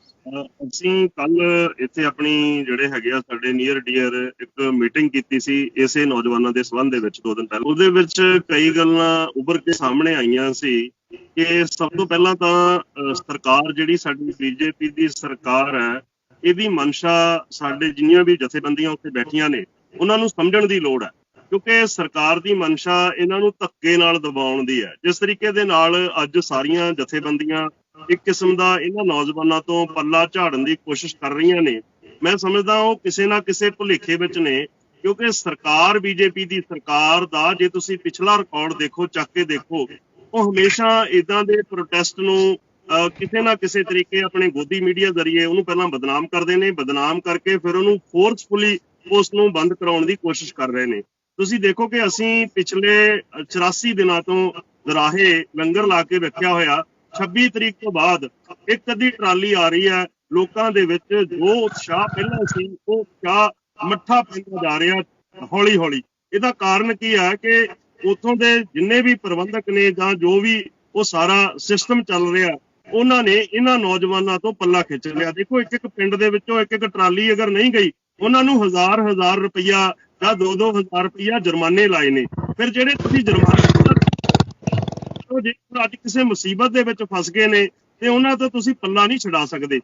ਅਸੀਂ ਕੱਲ ਇੱਥੇ ਆਪਣੀ ਜਿਹੜੇ ਹੈਗੇ ਆ ਸਾਡੇ ਨੀਅਰ ਡੀਅਰ ਇੱਕ ਮੀਟਿੰਗ ਕੀਤੀ ਸੀ ਇਸੇ ਨੌਜਵਾਨਾਂ ਦੇ ਸੰਬੰਧ ਦੇ ਵਿੱਚ 2 ਦਿਨ ਪਹਿਲਾਂ। ਉਹਦੇ ਵਿੱਚ ਕਈ ਗੱਲਾਂ ਉੱਭਰ ਕੇ ਸਾਹਮਣੇ ਆਈਆਂ ਸੀ ਕਿ ਸਭ ਤੋਂ ਪਹਿਲਾਂ ਤਾਂ ਸਰਕਾਰ ਜਿਹੜੀ ਸਾਡੀ ਬੀਜੇਪੀ ਦੀ ਸਰਕਾਰ ਹੈ, ਇਹਦੀ ਮਨਸ਼ਾ ਸਾਡੇ ਜਿੰਨੀਆਂ ਵੀ ਜਥੇਬੰਦੀਆਂ ਉੱਥੇ ਬੈਠੀਆਂ ਨੇ ਉਹਨਾਂ ਨੂੰ ਸਮਝਣ ਦੀ ਲੋੜ ਹੈ। ਕਿਉਂਕਿ ਸਰਕਾਰ ਦੀ ਮਨਸ਼ਾ ਇਹਨਾਂ ਨੂੰ ਧੱਕੇ ਨਾਲ ਦਬਾਉਣ ਦੀ ਹੈ। ਜਿਸ ਤਰੀਕੇ ਦੇ ਨਾਲ ਅੱਜ ਸਾਰੀਆਂ ਜਥੇਬੰਦੀਆਂ ਇੱਕ ਕਿਸਮ ਦਾ ਇਹਨਾਂ ਨੌਜਵਾਨਾਂ ਤੋਂ ਪੱਲਾ ਝਾੜਨ ਦੀ ਕੋਸ਼ਿਸ਼ ਕਰ ਰਹੀਆਂ ਨੇ, ਮੈਂ ਸਮਝਦਾ ਉਹ ਕਿਸੇ ਨਾ ਕਿਸੇ ਭੁਲੇਖੇ ਵਿੱਚ ਨੇ। ਕਿਉਂਕਿ ਸਰਕਾਰ, ਬੀਜੇਪੀ ਦੀ ਸਰਕਾਰ ਦਾ ਜੇ ਤੁਸੀਂ ਪਿਛਲਾ ਰਿਕਾਰਡ ਦੇਖੋ, ਚੱਕ ਕੇ ਦੇਖੋ, ਉਹ ਹਮੇਸ਼ਾ ਇਦਾਂ ਦੇ ਪ੍ਰੋਟੈਸਟ ਨੂੰ ਕਿਸੇ ਨਾ ਕਿਸੇ ਤਰੀਕੇ ਆਪਣੇ ਗੋਦੀ ਮੀਡੀਆ ਜ਼ਰੀਏ ਉਹਨੂੰ ਪਹਿਲਾਂ ਬਦਨਾਮ ਕਰਦੇ ਨੇ, ਬਦਨਾਮ ਕਰਕੇ ਫਿਰ ਉਹਨੂੰ ਫੋਰਸਫੁਲੀ ਉਸ ਨੂੰ ਬੰਦ ਕਰਾਉਣ ਦੀ ਕੋਸ਼ਿਸ਼ ਕਰ ਰਹੇ ਨੇ। ਤੁਸੀਂ ਦੇਖੋ ਕਿ ਅਸੀਂ ਪਿਛਲੇ 84 ਦਿਨਾਂ ਤੋਂ ਦਰਾਹੇ ਲੰਗਰ ਲਾ ਕੇ ਰੱਖਿਆ ਹੋਇਆ। 26 ਤਰੀਕ ਤੋਂ ਬਾਅਦ ਇੱਕ ਅੱਧੀ ਟਰਾਲੀ ਆ ਰਹੀ ਹੈ। ਲੋਕਾਂ ਦੇ ਵਿੱਚ ਜੋ ਉਤਸ਼ਾਹ ਪਹਿਲਾਂ ਸੀ ਉਹ ਉਤਸ਼ਾਹ ਮੱਠਾ ਪੈਂਦਾ ਜਾ ਰਿਹਾ ਹੌਲੀ ਹੌਲੀ। ਇਹਦਾ ਕਾਰਨ ਕੀ ਹੈ ਕਿ ਉੱਥੋਂ ਦੇ ਜਿੰਨੇ ਵੀ ਪ੍ਰਬੰਧਕ ਨੇ ਜਾਂ ਜੋ ਵੀ ਉਹ ਸਾਰਾ ਸਿਸਟਮ ਚੱਲ ਰਿਹਾ, ਉਹਨਾਂ ਨੇ ਇਹਨਾਂ ਨੌਜਵਾਨਾਂ ਤੋਂ ਪੱਲਾ ਖਿੱਚ ਲਿਆ। ਦੇਖੋ, ਇੱਕ ਪਿੰਡ ਦੇ ਵਿੱਚੋਂ ਇੱਕ ਟਰਾਲੀ ਅਗਰ ਨਹੀਂ ਗਈ, ਉਹਨਾਂ ਨੂੰ ਹਜ਼ਾਰ ਰੁਪਈਆ ਜਾਂ 2-2 ਹਜ਼ਾਰ ਰੁਪਈਆ ਜੁਰਮਾਨੇ ਲਾਏ ਨੇ। ਫਿਰ ਜਿਹੜੇ ਤੁਸੀਂ ਜੁਰਮਾਨੇ ਜੇ ਅੱਜ ਕਿਸੇ ਮੁਸੀਬਤ ਦੇ ਵਿੱਚ ਫਸ ਗਏ ਨੇ ਤੇ ਉਹਨਾਂ ਤੋਂ ਤੁਸੀਂ ਪੱਲਾ ਨਹੀਂ ਛਡਾ ਸਕਦੇ।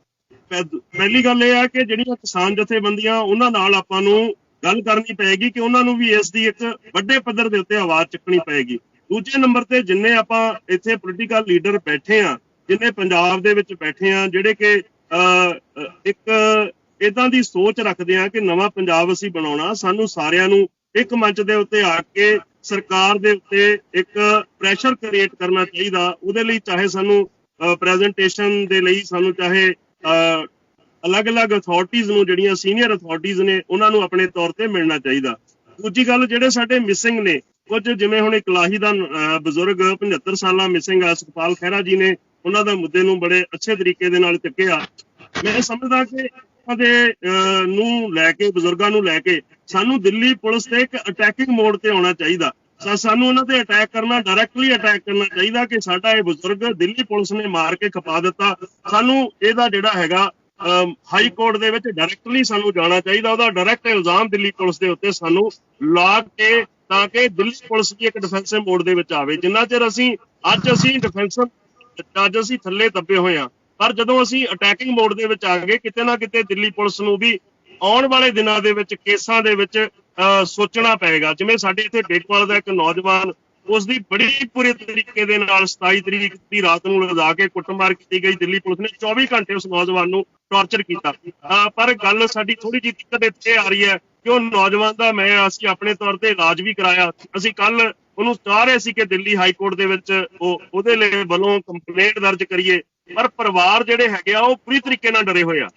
ਪਹਿਲੀ ਗੱਲ ਇਹ ਹੈ ਕਿ ਜਿਹੜੀਆਂ ਕਿਸਾਨ ਜਥੇਬੰਦੀਆਂ, ਉਹਨਾਂ ਨਾਲ ਆਪਾਂ ਨੂੰ ਗੱਲ ਕਰਨੀ ਪਏਗੀ ਕਿ ਉਹਨਾਂ ਨੂੰ ਵੀ ਇਸ ਦੀ ਇੱਕ ਵੱਡੇ ਪੱਧਰ ਦੇ ਉੱਤੇ ਆਵਾਜ਼ ਚੱਕਣੀ ਪਏਗੀ। ਦੂਜੇ ਨੰਬਰ ਤੇ ਜਿੰਨੇ ਆਪਾਂ ਇੱਥੇ ਪੋਲੀਟੀਕਲ ਲੀਡਰ ਬੈਠੇ ਆ, ਜਿੰਨੇ ਪੰਜਾਬ ਦੇ ਵਿੱਚ ਬੈਠੇ ਆ, ਜਿਹੜੇ ਕਿ ਇੱਕ ਏਦਾਂ ਦੀ ਸੋਚ ਰੱਖਦੇ ਆ ਕਿ ਨਵਾਂ ਪੰਜਾਬ ਅਸੀਂ ਬਣਾਉਣਾ, ਸਾਨੂੰ ਸਾਰਿਆਂ ਨੂੰ ਇੱਕ ਮੰਚ ਦੇ ਉੱਤੇ ਆ ਕੇ ਸਰਕਾਰ ਦੇ ਉੱਤੇ ਇੱਕ ਪ੍ਰੈਸ਼ਰ ਕ੍ਰੀਏਟ ਕਰਨਾ ਚਾਹੀਦਾ। ਉਹਦੇ ਲਈ ਚਾਹੇ ਸਾਨੂੰ ਪ੍ਰੈਜੈਂਟੇਸ਼ਨ ਦੇ ਲਈ ਸਾਨੂੰ ਚਾਹੇ ਅਲੱਗ-ਅਲੱਗ ਅਥਾਰਟੀਜ਼ ਨੂੰ, ਜਿਹੜੀਆਂ ਸੀਨੀਅਰ ਅਥਾਰਟੀਜ਼ ਨੇ, ਉਹਨਾਂ ਨੂੰ ਆਪਣੇ ਤੌਰ ਤੇ ਮਿਲਣਾ ਚਾਹੀਦਾ। ਦੂਜੀ ਗੱਲ, ਜਿਹੜੇ ਸਾਡੇ ਮਿਸਿੰਗ ਨੇ ਕੁਝ, ਜਿਵੇਂ ਹੁਣ ਇੱਕ ਲਾਹੀ ਦਾ ਬਜ਼ੁਰਗ 75 ਸਾਲਾਂ ਮਿਸਿੰਗ ਆ, ਸੁਖਪਾਲ ਖਹਿਰਾ ਜੀ ਨੇ ਉਹਨਾਂ ਦਾ ਮੁੱਦੇ ਨੂੰ ਬੜੇ ਅੱਛੇ ਤਰੀਕੇ ਦੇ ਨਾਲ ਚੱਕਿਆ। ਮੈਂ ਸਮਝਦਾ ਕਿ ਨੂੰ ਲੈ ਕੇ, ਬਜ਼ੁਰਗਾਂ ਨੂੰ ਲੈ ਕੇ ਸਾਨੂੰ ਦਿੱਲੀ ਪੁਲਿਸ ਤੇ ਇੱਕ ਅਟੈਕਿੰਗ ਮੋਡ ਤੇ ਆਉਣਾ ਚਾਹੀਦਾ। ਸਾਨੂੰ ਉਹਨਾਂ ਤੇ ਅਟੈਕ ਕਰਨਾ, ਡਾਇਰੈਕਟਲੀ ਅਟੈਕ ਕਰਨਾ ਚਾਹੀਦਾ ਕਿ ਸਾਡਾ ਇਹ ਬਜ਼ੁਰਗ ਦਿੱਲੀ ਪੁਲਿਸ ਨੇ ਮਾਰ ਕੇ ਖਪਾ ਦਿੱਤਾ। ਸਾਨੂੰ ਇਹਦਾ ਜਿਹੜਾ ਹੈਗਾ ਹਾਈ ਕੋਰਟ ਦੇ ਵਿੱਚ ਡਾਇਰੈਕਟਲੀ ਸਾਨੂੰ ਜਾਣਾ ਚਾਹੀਦਾ। ਉਹਦਾ ਡਾਇਰੈਕਟ ਇਲਜ਼ਾਮ ਦਿੱਲੀ ਪੁਲਿਸ ਦੇ ਉੱਤੇ ਸਾਨੂੰ ਲਾ ਕੇ, ਤਾਂ ਕਿ ਦਿੱਲੀ ਪੁਲਿਸ ਵੀ ਇੱਕ ਡਿਫੈਂਸਿਵ ਮੋਡ ਦੇ ਵਿੱਚ ਆਵੇ। ਜਿੰਨਾ ਚਿਰ ਅਸੀਂ ਡਿਫੈਂਸਿਵ, ਅੱਜ ਅਸੀਂ ਥੱਲੇ ਦੱਬੇ ਹੋਏ ਹਾਂ, ਪਰ ਜਦੋਂ ਅਸੀਂ ਅਟੈਕਿੰਗ ਮੋਡ ਦੇ ਵਿੱਚ ਆ ਗਏ, ਕਿਤੇ ਨਾ ਕਿਤੇ ਦਿੱਲੀ ਪੁਲਿਸ ਨੂੰ ਵੀ ਆਉਣ ਵਾਲੇ ਦਿਨਾਂ ਦੇ ਵਿੱਚ ਕੇਸਾਂ ਦੇ ਵਿੱਚ ਸੋਚਣਾ ਪਏਗਾ। ਜਿਵੇਂ ਸਾਡੇ ਇੱਥੇ ਡੇਟਵਾਲ ਦਾ ਇੱਕ ਨੌਜਵਾਨ, ਉਸ ਦੀ ਬੜੀ ਬੁਰੇ ਤਰੀਕੇ ਦੇ ਨਾਲ 27 ਤਰੀਕ ਦੀ ਰਾਤ ਨੂੰ ਲਿਜਾ ਕੇ ਕੁੱਟਮਾਰ ਕੀਤੀ ਗਈ। ਦਿੱਲੀ ਪੁਲਿਸ ਨੇ 24 ਘੰਟੇ ਉਸ ਨੌਜਵਾਨ ਨੂੰ ਟਾਰਚਰ ਕੀਤਾ। ਪਰ ਗੱਲ ਸਾਡੀ ਥੋੜੀ ਜਿਹੀ ਦਿੱਕਤ ਇੱਥੇ ਆ ਰਹੀ ਹੈ ਕਿ ਉਹ ਨੌਜਵਾਨ ਦਾ ਅਸੀਂ ਆਪਣੇ ਤੌਰ ਤੇ ਇਲਾਜ ਵੀ ਕਰਾਇਆ। ਅਸੀਂ ਕੱਲ ਉਹਨੂੰ ਚਾਹ ਰਹੇ ਸੀ ਕਿ ਦਿੱਲੀ ਹਾਈ ਕੋਰਟ ਦੇ ਵਿੱਚ ਉਹਦੇ ਲਈ ਵੱਲੋਂ ਕੰਪਲੇਂਟ ਦਰਜ ਕਰੀਏ, ਪਰ ਪਰਿਵਾਰ ਜਿਹੜੇ ਹੈਗੇ ਆ ਉਹ ਪੂਰੀ ਤਰੀਕੇ ਨਾਲ ਡਰੇ ਹੋਏ ਆ।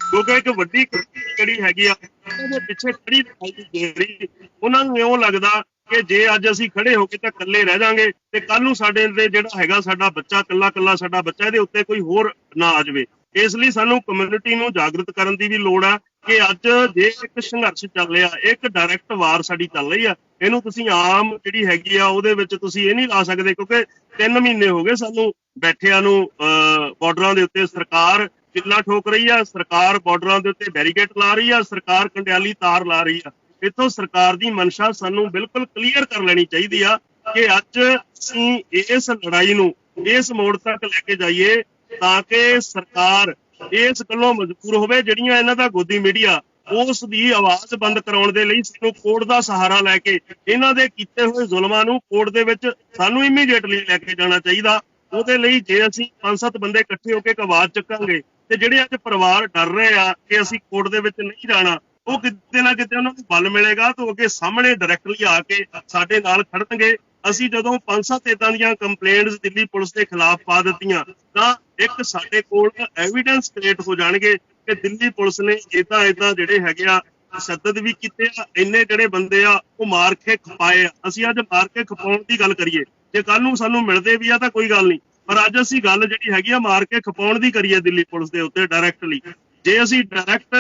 ਕਿਉਂਕਿ ਇੱਕ ਵੱਡੀ ਜਿਹੜੀ ਹੈਗੀ ਆ ਉਹਦੇ ਪਿੱਛੇ ਖੜੀ ਦਿਖਾਈ ਦੇ ਰਹੀ। ਉਹਨਾਂ ਨੂੰ ਇਉਂ ਲੱਗਦਾ ਕਿ ਜੇ ਅੱਜ ਅਸੀਂ ਖੜੇ ਹੋ ਕੇ ਤਾਂ ਇਕੱਲੇ ਰਹਿ ਜਾਾਂਗੇ ਤੇ ਕੱਲ ਨੂੰ ਸਾਡੇ ਤੇ ਜਿਹੜਾ ਹੈਗਾ ਸਾਡਾ ਬੱਚਾ, ਕੱਲਾ ਸਾਡਾ ਬੱਚਾ, ਇਹਦੇ ਉੱਤੇ ਕੋਈ ਹੋਰ ਨਾ ਆ ਜਾਵੇ। ਇਸ ਲਈ ਸਾਨੂੰ ਕਮਿਊਨਿਟੀ ਨੂੰ ਜਾਗਰਤ ਕਰਨ ਦੀ ਵੀ ਲੋੜ ਆ ਕਿ ਅੱਜ ਜੇ ਇੱਕ ਸੰਘਰਸ਼ ਚੱਲ ਰਿਹਾ, ਇੱਕ ਡਾਇਰੈਕਟ ਵਾਰ ਸਾਡੀ ਚੱਲ ਰਹੀ ਆ, ਇਹਨੂੰ ਤੁਸੀਂ ਆਮ ਜਿਹੜੀ ਹੈਗੀ ਆ ਉਹਦੇ ਵਿੱਚ ਤੁਸੀਂ ਇਹ ਨਹੀਂ ਲਾ ਸਕਦੇ, ਕਿਉਂਕਿ 3 ਮਹੀਨੇ ਹੋ ਗਏ ਸਾਨੂੰ ਬੈਠਿਆਂ ਨੂੰ ਬਾਰਡਰਾਂ ਦੇ ਉੱਤੇ। ਸਰਕਾਰ ਕਿੱਲਾ ਠੋਕ ਰਹੀ ਆ, ਸਰਕਾਰ ਬਾਰਡਰਾਂ ਦੇ ਉੱਤੇ ਬੈਰੀਕੇਡ ਲਾ ਰਹੀ ਆ, ਸਰਕਾਰ ਕੰਡਿਆਲੀ ਤਾਰ ਲਾ ਰਹੀ ਆ। ਇੱਥੋਂ ਸਰਕਾਰ ਦੀ ਮਨਸ਼ਾ ਸਾਨੂੰ ਬਿਲਕੁਲ ਕਲੀਅਰ ਕਰ ਲੈਣੀ ਚਾਹੀਦੀ ਆ ਕਿ ਅੱਜ ਅਸੀਂ ਇਸ ਲੜਾਈ ਨੂੰ ਇਸ ਮੋੜ ਤੱਕ ਲੈ ਕੇ ਜਾਈਏ ਤਾਂ ਕਿ ਸਰਕਾਰ ਇਸ ਗੱਲੋਂ ਮਜਬੂਰ ਹੋਵੇ। ਜਿਹੜੀਆਂ ਇਹਨਾਂ ਦਾ ਗੋਦੀ ਮੀਡੀਆ ਉਸ ਦੀ ਆਵਾਜ਼ ਬੰਦ ਕਰਾਉਣ ਦੇ ਲਈ ਸਾਨੂੰ ਕੋਰਟ ਦਾ ਸਹਾਰਾ ਲੈ ਕੇ ਇਹਨਾਂ ਦੇ ਕੀਤੇ ਹੋਏ ਜ਼ੁਲਮਾਂ ਨੂੰ ਕੋਰਟ ਦੇ ਵਿੱਚ ਸਾਨੂੰ ਇਮੀਡੀਏਟਲੀ ਲੈ ਕੇ ਜਾਣਾ ਚਾਹੀਦਾ। ਉਹਦੇ ਲਈ ਜੇ ਅਸੀਂ 5-7 ਬੰਦੇ ਇਕੱਠੇ ਹੋ ਕੇ ਇੱਕ ਆਵਾਜ਼ ਚੱਕਾਂਗੇ ਤੇ ਜਿਹੜੇ ਅੱਜ ਪਰਿਵਾਰ ਡਰ ਰਹੇ ਆ ਕਿ ਅਸੀਂ ਕੋਰਟ ਦੇ ਵਿੱਚ ਨਹੀਂ ਜਾਣਾ, ਉਹ ਕਿਤੇ ਨਾ ਕਿਤੇ ਉਹਨਾਂ ਨੂੰ ਬਲ ਮਿਲੇਗਾ ਤਾਂ ਅੱਗੇ ਸਾਹਮਣੇ ਡਾਇਰੈਕਟਲੀ ਆ ਕੇ ਸਾਡੇ ਨਾਲ ਖੜਨਗੇ। ਅਸੀਂ ਜਦੋਂ 5-7 ਏਦਾਂ ਦੀਆਂ ਕੰਪਲੇਂਟਸ ਦਿੱਲੀ ਪੁਲਿਸ ਦੇ ਖਿਲਾਫ ਪਾ ਦਿੱਤੀਆਂ ਤਾਂ ਇੱਕ ਸਾਡੇ ਕੋਲ ਐਵੀਡੈਂਸ ਕ੍ਰੀਏਟ ਹੋ ਜਾਣਗੇ ਕਿ ਦਿੱਲੀ ਪੁਲਿਸ ਨੇ ਏਦਾਂ ਜਿਹੜੇ ਹੈਗੇ ਆ ਤਸ਼ੱਦਦ ਵੀ ਕੀਤੇ ਆ, ਇੰਨੇ ਜਿਹੜੇ ਬੰਦੇ ਆ ਉਹ ਮਾਰ ਕੇ ਖਪਾਏ ਆ। ਅਸੀਂ ਅੱਜ ਮਾਰ ਕੇ ਖਪਾਉਣ ਦੀ ਗੱਲ ਕਰੀਏ, ਜੇ ਕੱਲ ਨੂੰ ਸਾਨੂੰ ਮਿਲਦੇ ਵੀ ਆ ਤਾਂ ਕੋਈ ਗੱਲ ਨਹੀਂ, ਪਰ ਅੱਜ ਅਸੀਂ ਗੱਲ ਜਿਹੜੀ ਹੈਗੀ ਆ ਮਾਰ ਕੇ ਖਪਾਉਣ ਦੀ ਕਰੀਏ ਦਿੱਲੀ ਪੁਲਿਸ ਦੇ ਉੱਤੇ ਡਾਇਰੈਕਟਲੀ। ਜੇ ਅਸੀਂ ਡਾਇਰੈਕਟ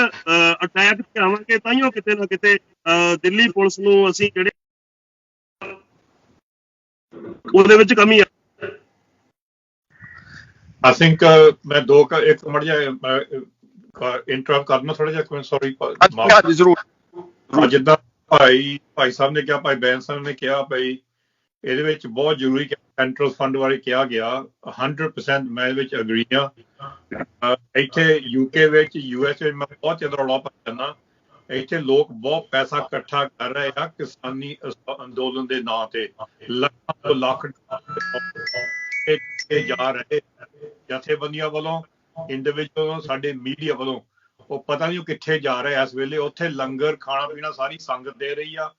ਅਟੈਕ ਤੇ ਆਵਾਂਗੇ ਤਾਂ ਹੀ ਉਹ ਕਿਤੇ ਨਾ ਕਿਤੇ ਦਿੱਲੀ ਪੁਲਿਸ ਨੂੰ ਅਸੀਂ ਜਿਹੜੇ ਉਹਦੇ ਵਿੱਚ ਕਮੀ ਆ। I think ਮੈਂ ਇੱਕ ਮਿੰਟ ਜਿਹਾ ਇੰਟਰਰਪਟ ਕਰਨਾ ਥੋੜਾ ਜਿਹਾ, ਸੌਰੀ। ਹਾਂਜੀ ਜ਼ਰੂਰ। ਜਿੱਦਾਂ ਭਾਈ ਸਾਹਿਬ ਨੇ ਕਿਹਾ, ਭਾਈ ਬੈਂਸ ਸਾਹਿਬ ਨੇ ਕਿਹਾ, ਭਾਈ ਇਹਦੇ ਵਿੱਚ ਬਹੁਤ ਜ਼ਰੂਰੀ ਸੈਂਟਰਲ ਫੰਡ ਬਾਰੇ ਕਿਹਾ ਗਿਆ, 100% ਮੈਂ ਇਹਦੇ ਵਿੱਚ ਅਗਰੀ ਹਾਂ। ਇੱਥੇ UK ਵਿੱਚ US ਵਿੱਚ ਮੈਂ ਬਹੁਤ ਜ਼ਿਆਦਾ ਰੌਲਾ ਪਾ ਜਾਂਦਾ, ਇੱਥੇ ਲੋਕ ਬਹੁਤ ਪੈਸਾ ਇਕੱਠਾ ਕਰ ਰਹੇ ਆ ਕਿਸਾਨੀ ਅੰਦੋਲਨ ਦੇ ਨਾਂ ਤੇ, ਲੱਖਾਂ ਤੋਂ ਲੱਖ ਜਾ ਰਹੇ ਜਥੇਬੰਦੀਆਂ ਵੱਲੋਂ, ਇੰਡੀਵਿਜੂਅਲ ਵੱਲੋਂ, ਸਾਡੇ ਮੀਡੀਆ ਵੱਲੋਂ। ਉਹ ਪਤਾ ਨਹੀਂ ਉਹ ਕਿੱਥੇ ਜਾ ਰਹੇ ਇਸ ਵੇਲੇ। ਉੱਥੇ ਲੰਗਰ ਖਾਣਾ ਪੀਣਾ ਸਾਰੀ ਸੰਗਤ ਦੇ ਰਹੀ ਆ।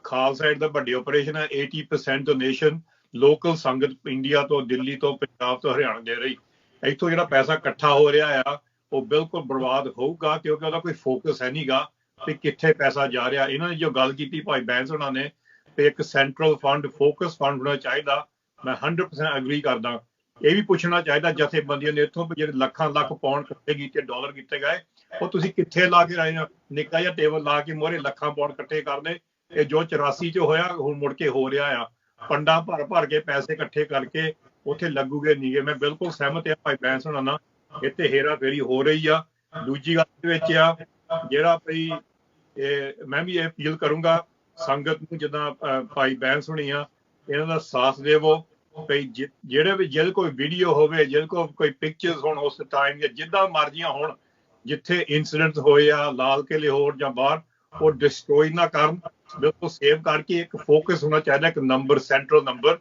ਖਾਲਸਾ ਏਡ ਦਾ ਵੱਡੀ ਆਪਰੇਸ਼ਨ ਹੈ, 80% ਡੋਨੇਸ਼ਨ ਲੋਕਲ ਸੰਗਤ ਇੰਡੀਆ ਤੋਂ, ਦਿੱਲੀ ਤੋਂ, ਪੰਜਾਬ ਤੋਂ, ਹਰਿਆਣਾ ਦੇ ਰਹੀ। ਇੱਥੋਂ ਜਿਹੜਾ ਪੈਸਾ ਇਕੱਠਾ ਹੋ ਰਿਹਾ ਆ ਉਹ ਬਿਲਕੁਲ ਬਰਬਾਦ ਹੋਊਗਾ, ਕਿਉਂਕਿ ਉਹਦਾ ਕੋਈ ਫੋਕਸ ਹੈ ਨਹੀਂਗਾ ਕਿ ਕਿੱਥੇ ਪੈਸਾ ਜਾ ਰਿਹਾ। ਇਹਨਾਂ ਨੇ ਜੋ ਗੱਲ ਕੀਤੀ ਭਾਈ ਬੈਂਸ ਹੋਣਾ ਨੇ ਤੇ ਇੱਕ ਸੈਂਟਰਲ ਫੰਡ, ਫੋਕਸ ਫੰਡ ਹੋਣਾ ਚਾਹੀਦਾ, ਮੈਂ 100% ਅਗਰੀ ਕਰਦਾ। ਇਹ ਵੀ ਪੁੱਛਣਾ ਚਾਹੀਦਾ ਜਥੇਬੰਦੀਆਂ ਨੇ ਇੱਥੋਂ ਜਿਹੜੇ ਲੱਖਾਂ ਲੱਖ ਪਾਉਂਡ ਇਕੱਠੇ ਕੀਤੇ, ਡਾਲਰ ਕੀਤੇ ਗਏ, ਉਹ ਤੁਸੀਂ ਕਿੱਥੇ ਲਾ ਕੇ ਆਏ? ਨਿੱਕਾ ਜਿਹਾ ਟੇਬਲ ਲਾ ਕੇ ਮੋਹਰੇ ਲੱਖਾਂ ਪਾਉਂਡ ਇਕੱਠੇ ਕਰਦੇ। ਇਹ ਜੋ 84 ਚ ਹੋਇਆ ਹੁਣ ਮੁੜ ਕੇ ਹੋ ਰਿਹਾ ਆ। ਫੰਡਾਂ ਭਰ ਕੇ ਪੈਸੇ ਇਕੱਠੇ ਕਰਕੇ ਉੱਥੇ ਲੱਗੂਗੇ ਨੀਗੇ। ਮੈਂ ਬਿਲਕੁਲ ਸਹਿਮਤ ਹਾਂ ਭਾਈ ਬੈਂਸ ਹੋਣਾ ਨਾਲ, ਇੱਥੇ ਹੇਰਾ ਫੇਰੀ ਹੋ ਰਹੀ ਆ। ਦੂਜੀ ਗੱਲ ਦੇ ਵਿੱਚ ਆ ਜਿਹੜਾ ਭਈ ਮੈਂ ਵੀ ਇਹ ਅਪੀਲ ਕਰੂੰਗਾ ਸੰਗਤ ਨੂੰ, ਜਿੱਦਾਂ ਭਾਈ ਬੈਂਸ ਹੋਣੀ ਆ, ਇਹਨਾਂ ਦਾ ਸਾਥ ਦੇਵੋ। ਭਈ ਜਿਹੜੇ ਵੀ ਜਿਹਦੇ ਕੋਈ ਵੀਡੀਓ ਹੋਵੇ, ਜਿਹਦੇ ਕੋਲ ਕੋਈ ਪਿਕਚਰਸ ਹੋਣ ਉਸ ਟਾਈਮ ਜਾਂ ਜਿੱਦਾਂ ਮਰਜ਼ੀਆਂ ਹੋਣ, ਜਿੱਥੇ ਇੰਸੀਡੈਂਟ ਹੋਏ ਆ ਲਾਲ ਕਿਲੇ ਹੋਰ ਜਾਂ ਬਾਹਰ, ਉਹ ਡਿਸਟਰੋਏ ਨਾ ਕਰਨ, ਬਿਲਕੁਲ ਸੇਵ ਕਰਕੇ ਇੱਕ ਫੋਕਸ ਹੋਣਾ ਚਾਹੀਦਾ, ਇੱਕ ਨੰਬਰ, ਸੈਂਟਰਲ ਨੰਬਰ,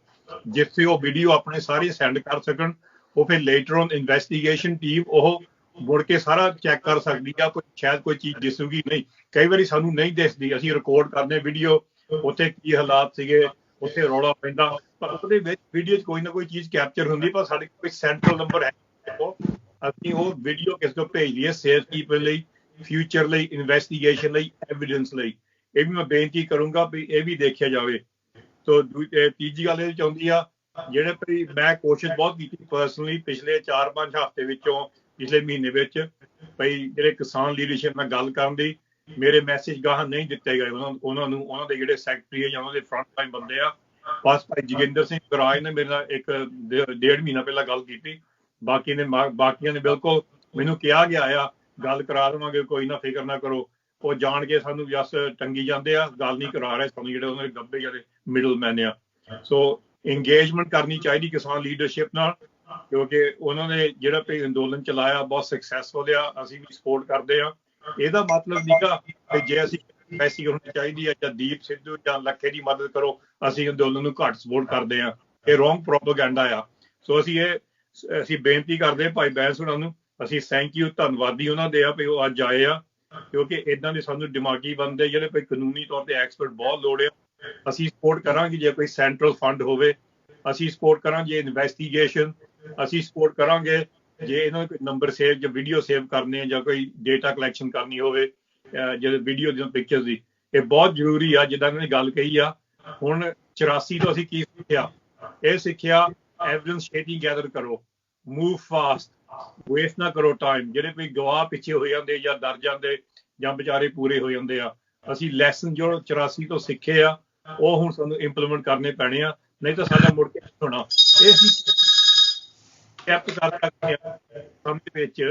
ਜਿੱਥੇ ਉਹ ਵੀਡੀਓ ਆਪਣੇ ਸਾਰੇ ਸੈਂਡ ਕਰ ਸਕਣ। ਉਹ ਫਿਰ ਲੇਟਰ ਔਨ ਇਨਵੈਸਟੀਗੇਸ਼ਨ ਟੀਮ ਉਹ ਮੁੜ ਕੇ ਸਾਰਾ ਚੈੱਕ ਕਰ ਸਕਦੀ ਆ। ਸ਼ਾਇਦ ਕੋਈ ਚੀਜ਼ ਦਿਸੂਗੀ ਨਹੀਂ, ਕਈ ਵਾਰੀ ਸਾਨੂੰ ਨਹੀਂ ਦਿਸਦੀ, ਅਸੀਂ ਰਿਕਾਰਡ ਕਰਦੇ ਵੀਡੀਓ, ਉੱਥੇ ਕੀ ਹਾਲਾਤ ਸੀਗੇ, ਉੱਥੇ ਰੌਲਾ ਪੈਂਦਾ, ਪਰ ਉਹਦੇ ਵਿੱਚ ਵੀਡੀਓ 'ਚ ਕੋਈ ਨਾ ਕੋਈ ਚੀਜ਼ ਕੈਪਚਰ ਹੁੰਦੀ। ਪਰ ਸਾਡੇ ਕੋਈ ਸੈਂਟਰਲ ਨੰਬਰ ਹੈ, ਅਸੀਂ ਉਹ ਵੀਡੀਓ ਕਿਸੇ ਤੋਂ ਭੇਜ ਦਈਏ ਸੇਫ ਕੀਪਿੰਗ ਲਈ, ਫਿਊਚਰ ਲਈ, ਇਨਵੈਸਟੀਗੇਸ਼ਨ ਲਈ, ਐਵੀਡੈਂਸ ਲਈ। ਇਹ ਵੀ ਮੈਂ ਬੇਨਤੀ ਕਰੂੰਗਾ ਵੀ ਇਹ ਵੀ ਦੇਖਿਆ ਜਾਵੇ। ਸੋ ਤੀਜੀ ਗੱਲ ਇਹ ਚਾਹੁੰਦੀ ਆ, ਜਿਹੜੇ ਮੈਂ ਕੋਸ਼ਿਸ਼ ਬਹੁਤ ਕੀਤੀ ਪਰਸਨਲੀ ਪਿਛਲੇ 4-5 ਹਫ਼ਤੇ ਵਿੱਚੋਂ, ਪਿਛਲੇ ਮਹੀਨੇ ਵਿੱਚ, ਭਈ ਜਿਹੜੇ ਕਿਸਾਨ ਲੀਡਰਸ਼ਿਪ ਨਾਲ ਗੱਲ ਕਰਨ ਦੀ, ਮੇਰੇ ਮੈਸੇਜ ਗਾਹਾਂ ਨਹੀਂ ਦਿੱਤੇ ਗਏ ਉਹਨਾਂ ਨੂੰ, ਉਹਨਾਂ ਦੇ ਜਿਹੜੇ ਸੈਕਟਰੀ ਜਾਂ ਉਹਨਾਂ ਦੇ ਫਰੰਟ ਲਾਈਨ ਬੰਦੇ ਆ। ਬਸ ਭਾਈ ਜੋਗਿੰਦਰ ਸਿੰਘ ਗਰਾਜ ਨੇ ਮੇਰੇ ਨਾਲ 1-1.5 ਮਹੀਨਾ ਪਹਿਲਾਂ ਗੱਲ ਕੀਤੀ, ਬਾਕੀਆਂ ਨੇ ਬਿਲਕੁਲ ਮੈਨੂੰ ਕਿਹਾ ਗਿਆ ਆ ਗੱਲ ਕਰਾ ਦੇਵਾਂਗੇ, ਕੋਈ ਨਾ ਫਿਕਰ ਨਾ ਕਰੋ। ਉਹ ਜਾਣ ਕੇ ਸਾਨੂੰ ਜਸ ਟੰਗੀ ਜਾਂਦੇ ਆ, ਗੱਲ ਨਹੀਂ ਕਰਾ ਰਹੇ ਸਾਨੂੰ, ਜਿਹੜੇ ਉਹਨਾਂ ਦੇ ਗੱਬੇ ਜਿਹੜੇ ਮਿਡਲ ਮੈਨ ਆ। ਸੋ ਇੰਗੇਜਮੈਂਟ ਕਰਨੀ ਚਾਹੀਦੀ ਕਿਸਾਨ ਲੀਡਰਸ਼ਿਪ ਨਾਲ, ਕਿਉਂਕਿ ਉਹਨਾਂ ਨੇ ਜਿਹੜਾ ਵੀ ਅੰਦੋਲਨ ਚਲਾਇਆ ਬਹੁਤ ਸਕਸੈਸਫੁਲ ਆ, ਅਸੀਂ ਵੀ ਸਪੋਰਟ ਕਰਦੇ ਆ। ਇਹਦਾ ਮਤਲਬ ਨਹੀਂਗਾ ਕਿ ਜੇ ਅਸੀਂ ਪੈਸੀ ਹੋਣੀ ਚਾਹੀਦੀ ਹੈ ਜਾਂ ਦੀਪ ਸਿੱਧੂ ਜਾਂ ਲੱਖੇ ਦੀ ਮਦਦ ਕਰੋ ਅਸੀਂ ਅੰਦੋਲਨ ਨੂੰ ਘੱਟ ਸਪੋਰਟ ਕਰਦੇ ਆ, ਇਹ ਰੋਂਗ ਪ੍ਰੋਪੇਗੈਂਡਾ ਆ। ਸੋ ਅਸੀਂ ਬੇਨਤੀ ਕਰਦੇ ਭਾਈ ਬੈਂਸ ਹੋਣਾ ਨੂੰ, ਅਸੀਂ ਥੈਂਕ ਯੂ, ਧੰਨਵਾਦੀ ਉਹਨਾਂ ਦੇ ਆ ਵੀ ਉਹ ਅੱਜ ਆਏ ਆ, ਕਿਉਂਕਿ ਇਦਾਂ ਦੇ ਸਾਨੂੰ ਦਿਮਾਗੀ ਬੰਦੇ ਜਿਹੜੇ ਕੋਈ ਕਾਨੂੰਨੀ ਤੌਰ ਤੇ ਐਕਸਪਰਟ ਬਹੁਤ ਲੋੜ ਆ। ਅਸੀਂ ਸਪੋਰਟ ਕਰਾਂਗੇ ਜੇ ਕੋਈ ਸੈਂਟਰਲ ਫੰਡ ਹੋਵੇ, ਅਸੀਂ ਸਪੋਰਟ ਕਰਾਂਗੇ ਇਨਵੈਸਟੀਗੇਸ਼ਨ, ਅਸੀਂ ਸਪੋਰਟ ਕਰਾਂਗੇ ਜੇ ਇਹਨਾਂ ਕੋਈ ਨੰਬਰ ਸੇਵ ਜਾਂ ਵੀਡੀਓ ਸੇਵ ਕਰਨੇ ਜਾਂ ਕੋਈ ਡੇਟਾ ਕਲੈਕਸ਼ਨ ਕਰਨੀ ਹੋਵੇ, ਜਿਹੜੇ ਵੀਡੀਓ ਦੀਆਂ ਪਿਕਚਰਸ ਦੀ, ਇਹ ਬਹੁਤ ਜ਼ਰੂਰੀ ਆ। ਜਿੱਦਾਂ ਇਹਨਾਂ ਨੇ ਗੱਲ ਕਹੀ ਆ, ਹੁਣ 84 ਤੋਂ ਅਸੀਂ ਕੀ ਸਿੱਖਿਆ? ਇਹ ਸਿੱਖਿਆ ਐਵੀਡੈਂਸ ਛੇਤੀ ਗੈਦਰ ਕਰੋ, ਮੂਵ ਫਾਸਟ, ਵੇਸਟ ਨਾ ਕਰੋ ਟਾਈਮ। ਜਿਹੜੇ ਕੋਈ ਗਵਾਹ ਪਿੱਛੇ ਹੋ ਜਾਂਦੇ ਜਾਂ ਡਰ ਜਾਂਦੇ ਜਾਂ ਵਿਚਾਰੇ ਪੂਰੇ ਹੋ ਜਾਂਦੇ ਆ, ਅਸੀਂ ਲੈਸਨ ਜੋ 84 ਤੋਂ ਸਿੱਖੇ ਆ ਉਹ ਹੁਣ ਸਾਨੂੰ ਇੰਪਲੀਮੈਂਟ ਕਰਨੇ ਪੈਣੇ ਆ, ਨਹੀਂ ਤਾਂ ਸਾਡਾ ਮੁੜ ਕੇ ਹੋਣਾ। ਇਹ ਕਰ ਸਕਦੇ ਆ ਸਮੇਂ ਵਿੱਚ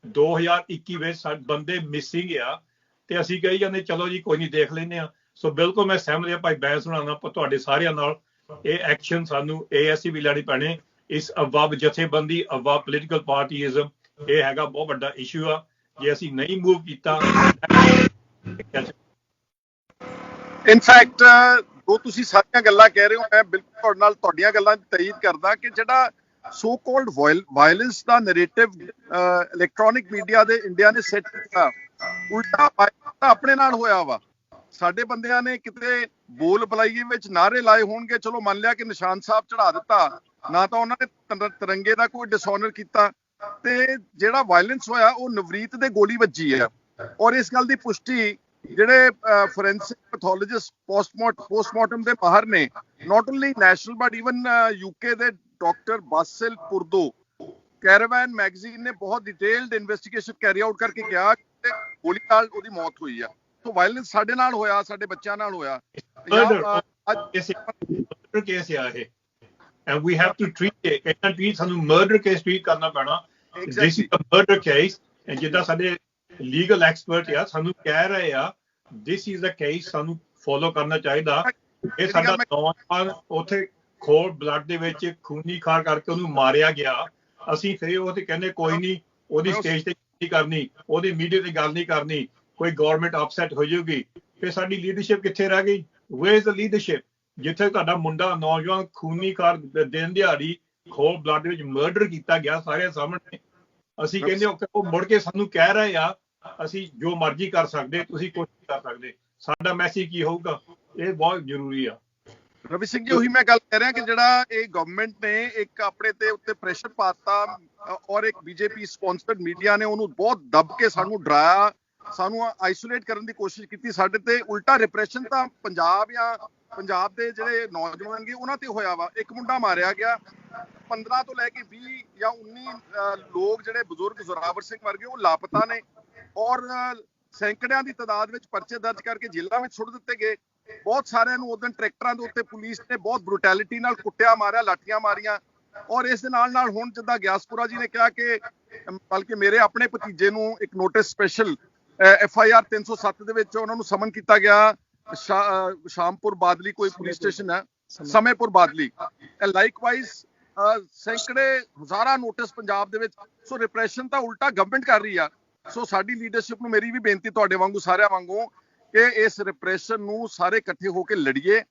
2021 ਵਿੱਚ ਬੰਦੇ ਮਿਸਿੰਗ ਆ ਤੇ ਅਸੀਂ ਕਹੀ ਜਾਂਦੇ ਚਲੋ ਜੀ ਕੋਈ ਨਹੀਂ ਦੇਖ ਲੈਂਦੇ ਆ। ਸੋ ਬਿਲਕੁਲ ਮੈਂ ਸਹਿਮਤ ਹਾਂ ਭਾਈ ਬੈਂਸ ਹੋਣਾ ਤੁਹਾਡੇ ਸਾਰਿਆਂ ਨਾਲ। ਇਹ ਐਕਸ਼ਨ ਸਾਨੂੰ ASC ਵੀ ਲੈਣੀ ਪੈਣੇ। ਇਸ ਅਵਬ ਜਥੇਬੰਦੀ ਅਵਬ ਪੋਲੀਟੀਕਲ ਪਾਰਟੀਜ਼ਮ ਇਹ ਹੈਗਾ ਬਹੁਤ ਵੱਡਾ ਇਸ਼ੂ ਆ। ਜੇ ਅਸੀਂ ਨਹੀਂ ਮੂਵ ਕੀਤਾ, ਇਨਫੈਕਟ ਜੋ ਤੁਸੀਂ ਸਾਰੀਆਂ ਗੱਲਾਂ ਕਹਿ ਰਹੇ ਹੋ, ਮੈਂ ਬਿਲਕੁਲ ਤੁਹਾਡੇ ਨਾਲ ਤੁਹਾਡੀਆਂ ਗੱਲਾਂ ਦੀ ਤਇਦ ਕਰਦਾ ਕਿ ਜਿਹੜਾ ਸੋ ਕਾਲਡ ਵਾਇਲੈਂਸ ਦਾ ਨੈਰੇਟਿਵ ਇਲੈਕਟ੍ਰੋਨਿਕ ਮੀਡੀਆ ਦੇ ਇੰਡੀਆ ਨੇ ਸੈੱਟ ਕੀਤਾ, ਉਲਟਾ ਆਪਣੇ ਨਾਲ ਹੋਇਆ ਵਾ। ਸਾਡੇ ਬੰਦਿਆਂ ਨੇ ਕਿਤੇ ਬੋਲ ਬਲਾਈਏ ਵਿੱਚ ਨਾਅਰੇ ਲਾਏ ਹੋਣਗੇ, ਚਲੋ ਮੰਨ ਲਿਆ ਕਿ ਨਿਸ਼ਾਨ ਸਾਹਿਬ ਚੜਾ ਦਿੱਤਾ, ਨਾ ਤਾਂ ਉਹਨਾਂ ਨੇ ਤਿਰੰਗੇ ਦਾ ਕੋਈ ਡਿਸਆਨਰ ਕੀਤਾ, ਤੇ ਜਿਹੜਾ ਵਾਇਲੈਂਸ ਹੋਇਆ ਉਹ ਨਵਰੀਤ ਦੇ ਗੋਲੀ ਵੱਜੀ ਹੈ। ਔਰ ਇਸ ਗੱਲ ਦੀ ਪੁਸ਼ਟੀ ਜਿਹੜੇ ਫੋਰੈਂਸਿਕ ਪੈਥੋਲੋਜਿਸਟ ਪੋਸਟਮਾਰਟਮ ਦੇ ਮਾਹਰ ਨੇ, not only national but even UK ਦੇ ਡਾਕਟਰ ਬਾਸਿਲ ਪੁਰਦੋ, ਕੈਰਾਵਨ ਮੈਗਜ਼ੀਨ ਨੇ ਬਹੁਤ ਡਿਟੇਲਡ ਇਨਵੈਸਟੀਗੇਸ਼ਨ ਕੈਰੀ ਆਊਟ ਕਰਕੇ ਕਿਹਾ ਕਿ ਗੋਲੀ ਨਾਲ ਉਹਦੀ ਮੌਤ ਹੋਈ ਆ। ਸੋ ਵਾਇਲੈਂਸ ਸਾਡੇ ਨਾਲ ਹੋਇਆ, ਸਾਡੇ ਬੱਚਿਆਂ ਨਾਲ ਹੋਇਆ। ਕੇਸ ਆ ਇਹ and we have to treat it, ਇਹਨਾਂ ਟ੍ਰੀਟ ਸਾਨੂੰ ਮਰਡਰ ਕੇਸ ਟ੍ਰੀਟ ਕਰਨਾ ਪੈਣਾ। this is a murder case and ਜਿੱਦਾਂ ਸਾਡੇ ਲੀਗਲ ਐਕਸਪਰਟ ਆ ਸਾਨੂੰ ਕਹਿ ਰਹੇ ਆ this is a case ਸਾਨੂੰ ਫੋਲੋ ਕਰਨਾ ਚਾਹੀਦਾ। ਇਹ ਸਾਡਾ ਨੌਜਵਾਨ ਉੱਥੇ ਖੋਲ ਬਲੱਡ ਦੇ ਵਿੱਚ ਖੂਨੀ ਖਾਰ ਕਰਕੇ ਉਹਨੂੰ ਮਾਰਿਆ ਗਿਆ, ਅਸੀਂ ਫਿਰ ਉਹ ਤੇ ਕਹਿੰਦੇ ਕੋਈ ਨਹੀਂ ਉਹਦੀ ਸਟੇਜ ਤੇ ਨਹੀਂ ਕਰਨੀ, ਉਹਦੀ ਮੀਡੀਆ ਤੇ ਗੱਲ ਨਹੀਂ ਕਰਨੀ, ਕੋਈ ਗਵਰਨਮੈਂਟ ਅਪਸੈਟ ਹੋ ਜਾਊਗੀ। ਫਿਰ ਸਾਡੀ ਲੀਡਰਸ਼ਿਪ ਕਿੱਥੇ ਰਹਿ ਗਈ? Where is the leadership? ਜਿੱਥੇ ਤੁਹਾਡਾ ਮੁੰਡਾ ਨੌਜਵਾਨ ਖੂਨੀ ਖਾਰ ਦਿਨ ਦਿਹਾੜੀ ਖੋਲ ਬਲੱਡ ਵਿੱਚ ਮਰਡਰ ਕੀਤਾ ਗਿਆ ਸਾਰਿਆਂ ਸਾਹਮਣੇ, ਅਸੀਂ ਕਹਿੰਦੇ ਉਹ ਮੁੜ ਕੇ ਸਾਨੂੰ ਕਹਿ ਰਹੇ ਆ ਅਸੀਂ ਜੋ ਮਰਜ਼ੀ ਕਰ ਸਕਦੇ, ਤੁਸੀਂ ਕੁਝ ਨਹੀਂ ਕਰ ਸਕਦੇ। ਸਾਡਾ ਮੈਸੇਜ ਕੀ ਹੋਊਗਾ? ਇਹ ਬਹੁਤ ਜ਼ਰੂਰੀ ਆ। ਰਵੀ ਸਿੰਘ ਜੀ, ਉਹੀ ਮੈਂ ਗੱਲ ਕਹਿ ਰਿਹਾ ਕਿ ਜਿਹੜਾ ਇਹ ਗਵਰਨਮੈਂਟ ਨੇ ਇੱਕ ਆਪਣੇ ਤੇ ਉੱਤੇ ਪ੍ਰੈਸ਼ਰ ਪਾਤਾ ਔਰ ਇੱਕ BJP ਸਪਾਂਸਰਡ ਮੀਡੀਆ ਨੇ ਉਹਨੂੰ ਬਹੁਤ ਦੱਬ ਕੇ ਸਾਨੂੰ ਡਰਾਇਆ, ਸਾਨੂੰ ਆਈਸੋਲੇਟ ਕਰਨ ਦੀ ਕੋਸ਼ਿਸ਼ ਕੀਤੀ। ਸਾਡੇ ਤੇ ਉਲਟਾ ਰਿਪਰੈਸ਼ਨ ਤਾਂ ਪੰਜਾਬ ਦੇ ਜਿਹੜੇ ਨੌਜਵਾਨ ਗੇ ਉਹਨਾਂ ਤੇ ਹੋਇਆ ਵਾ। ਇੱਕ ਮੁੰਡਾ ਮਾਰਿਆ ਗਿਆ, 15 ਤੋਂ ਲੈ ਕੇ 20 ਜਾਂ 19 ਲੋਕ ਜਿਹੜੇ ਬਜ਼ੁਰਗ ਜ਼ੋਰਾਵਰ ਸਿੰਘ ਵਰਗੇ ਉਹ ਲਾਪਤਾ ਨੇ ਔਰ ਸੈਂਕੜਿਆਂ ਦੀ ਤਾਦਾਦ ਵਿੱਚ ਪਰਚੇ ਦਰਜ ਕਰਕੇ ਜੇਲ੍ਹਾਂ ਵਿੱਚ ਸੁੱਟ ਦਿੱਤੇ ਗਏ। ਬਹੁਤ ਸਾਰਿਆਂ ਨੂੰ ਉਦੋਂ ਟਰੈਕਟਰਾਂ ਦੇ ਉੱਤੇ ਪੁਲਿਸ ਨੇ ਬਹੁਤ ਬਰੂਟੈਲਿਟੀ ਨਾਲ ਕੁੱਟਿਆ ਮਾਰਿਆ, ਲਾਠੀਆਂ ਮਾਰੀਆਂ। ਔਰ ਇਸ ਦੇ ਨਾਲ ਹੁਣ ਜਿੱਦਾਂ ਗਿਆਸਪੁਰਾ ਜੀ ਨੇ ਕਿਹਾ ਕਿ ਬਲਕਿ ਮੇਰੇ ਆਪਣੇ ਭਤੀਜੇ ਨੂੰ ਇੱਕ ਨੋਟਿਸ ਸਪੈਸ਼ਲ FIR 307 ਦੇ ਵਿੱਚ ਉਹਨਾਂ ਨੂੰ ਸਮਨ ਕੀਤਾ ਗਿਆ। ਸ਼ਾਮਪੁਰ ਬਾਦਲੀ ਕੋਈ ਪੁਲਿਸ ਸਟੇਸ਼ਨ ਹੈ, ਸਮੇਪੁਰ ਬਾਦਲੀ। ਲਾਈਕਵਾਈਜ਼ ਸੈਂਕੜੇ ਹਜ਼ਾਰਾਂ ਨੋਟਿਸ ਪੰਜਾਬ ਦੇ ਵਿੱਚ। ਸੋ ਰਿਪਰੈਸ਼ਨ ਤਾਂ ਉਲਟਾ ਗਵਰਨਮੈਂਟ ਕਰ ਰਹੀ ਆ। ਸੋ ਸਾਡੀ ਲੀਡਰਸ਼ਿਪ ਨੂੰ ਮੇਰੀ ਵੀ ਬੇਨਤੀ ਤੁਹਾਡੇ ਵਾਂਗੂ ਸਾਰਿਆਂ ਵਾਂਗੂ ਕਿ ਇਸ ਰਿਪਰੈਸ਼ਨ ਨੂੰ ਸਾਰੇ ਇਕੱਠੇ ਹੋ ਕੇ ਲੜੀਏ,